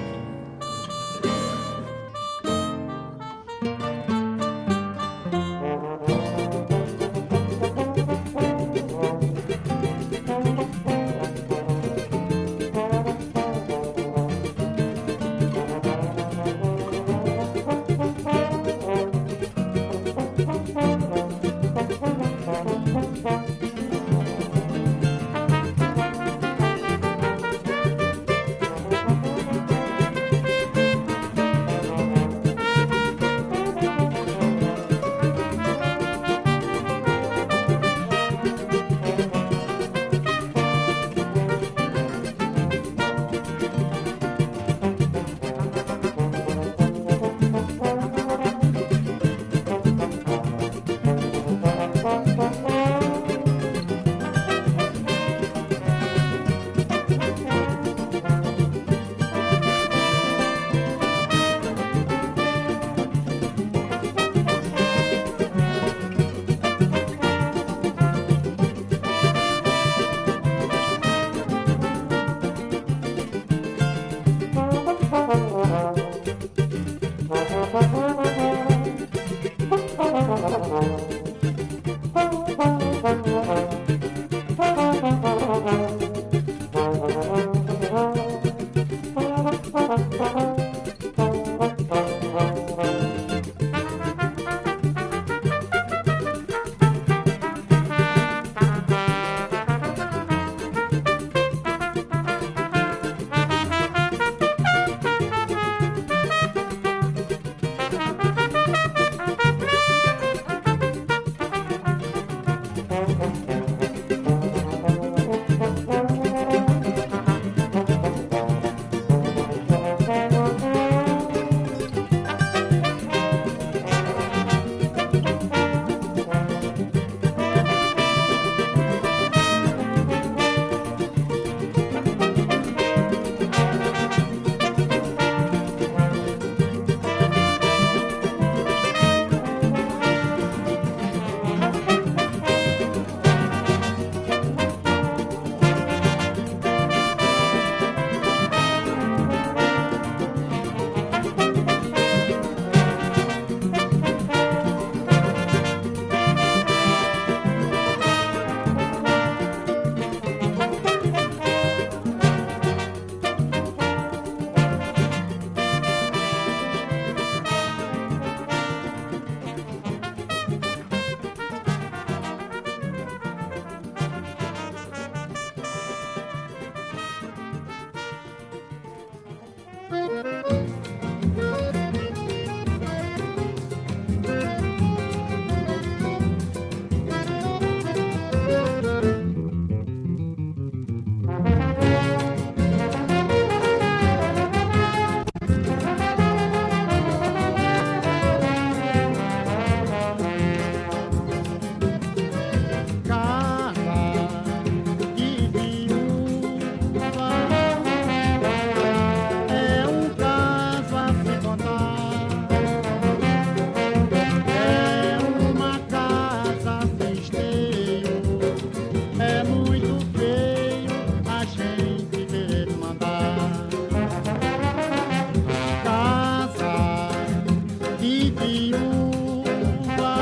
viúva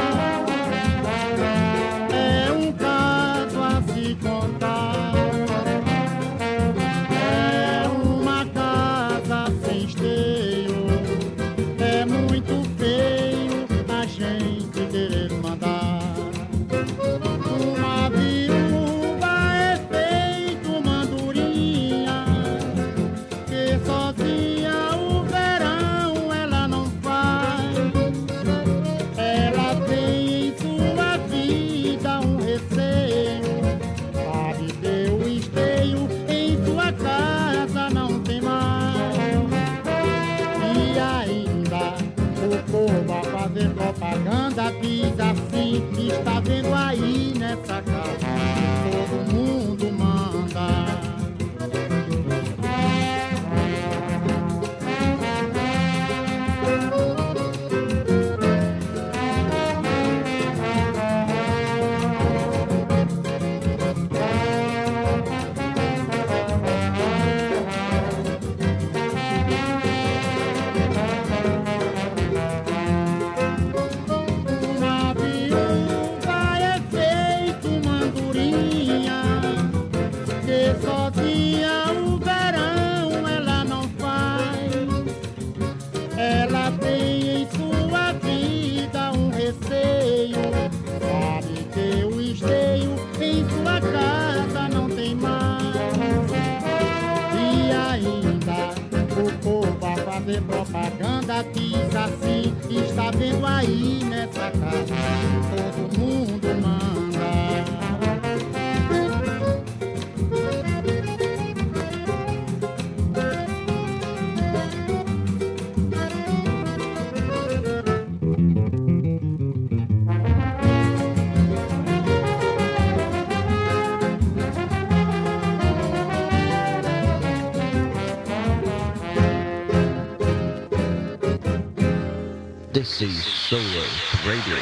é um caso a se contar. É uma casa sem esteio, é muito feio a gente querer mandar. Uma viúva é feito mandurinha, que sozinha o verão ela não faz. Ela tem em sua vida um receio, sabe ter o esteio, em sua casa não tem mais. E ainda o povo a fazer propaganda diz assim: está vendo aí nessa casa, todo mundo manda. Uma viúva é feito mandurinha, que sozinha o verão ela não faz. Ela tem em sua vida um receio, sabe que o esteio em sua casa não tem mais. E ainda o povo a fazer propaganda diz assim: está vendo aí nessa casa, todo mundo manda. This is Solar Radio.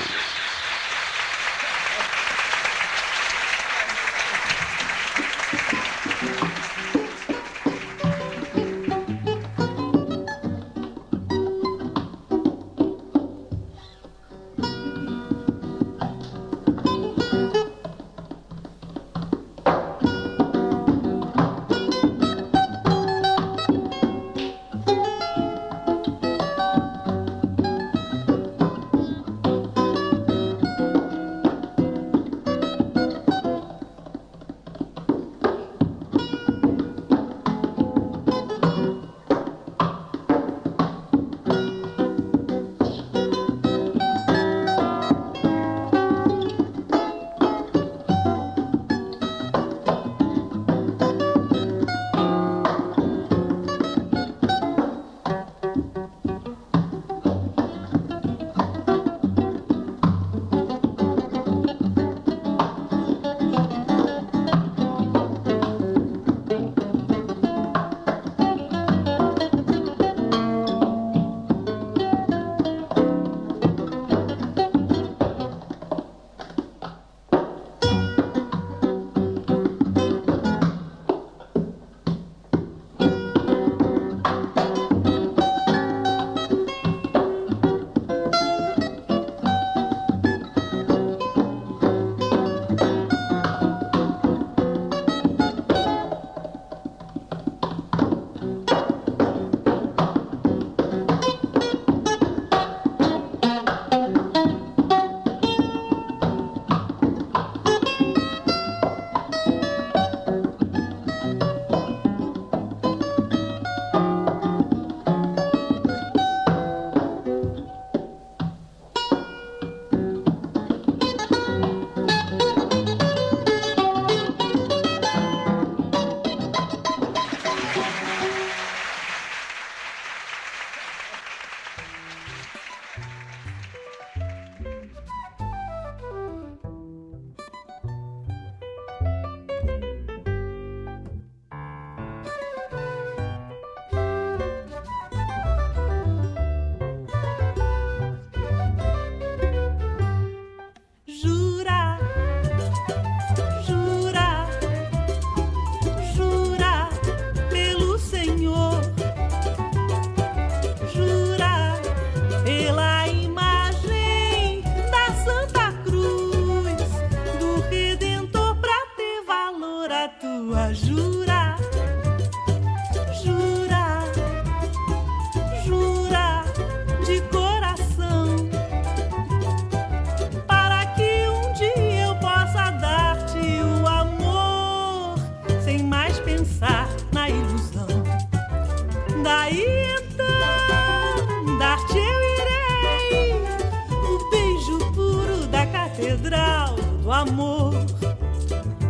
catedral do amor,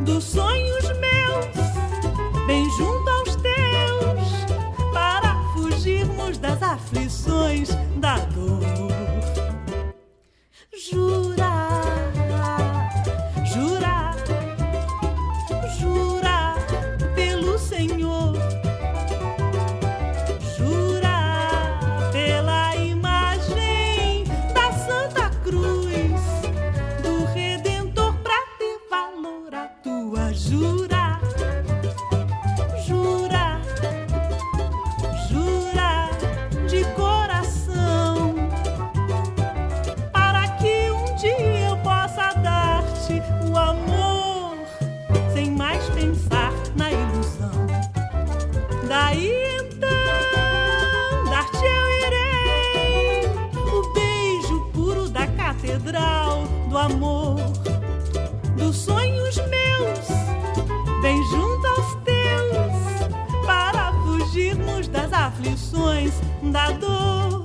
dos sonhos meus, bem junto aos teus, para fugirmos das aflições da dor. Jura, jura, jura pelo Senhor, jura pela imagem da Santa Cruz, do Redentor, pra ter valor a tua jura, jura, jura de coração, para que um dia eu possa dar-te o amor, sem mais pensar na ilusão. Daí então, dar-te eu irei o beijo puro da catedral do amor, dos sonhos meus, bem junto aos teus, para fugirmos das aflições da dor.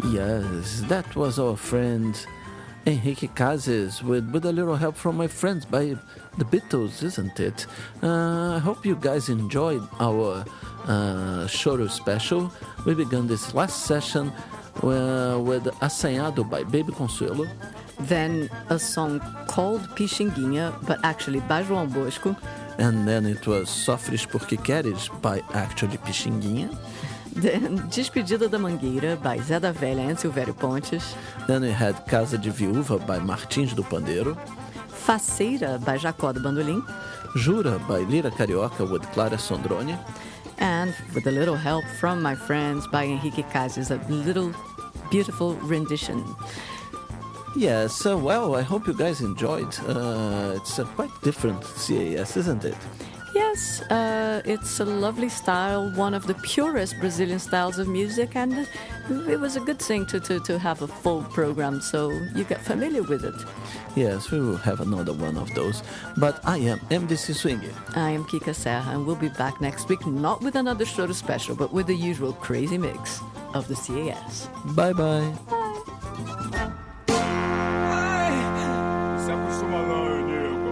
Yes, that was our friend Enrique Casas with a little help from my friends by the Beatles, isn't it? I hope you guys enjoyed our Choro special. We began this last session with Assanhado by Baby Consuelo. Then a song called Pixinguinha, but actually by João Bosco. And then it was Sofres Porque Queres by actually Pixinguinha. Then Despedida da Mangueira by Zé da Velha and Silvério Pontes. Then we had Casa de Viúva by Martins do Pandeiro. Faceira by Jacó do Bandolim. Jura by Lira Carioca with Clara Sondrone. And with a little help from my friends by Henrique Casas, a little beautiful rendition. Yes, well, I hope you guys enjoyed. It's a quite different CAS, isn't it? Yes, it's a lovely style, one of the purest Brazilian styles of music, and it was a good thing to have a full program so you get familiar with it. Yes, we will have another one of those. But I am MDC Swinger. I am Kika Serra, and we'll be back next week, not with another Schroeder special, but with the usual crazy mix of the CAS. Bye-bye. Se acostuma não, nego.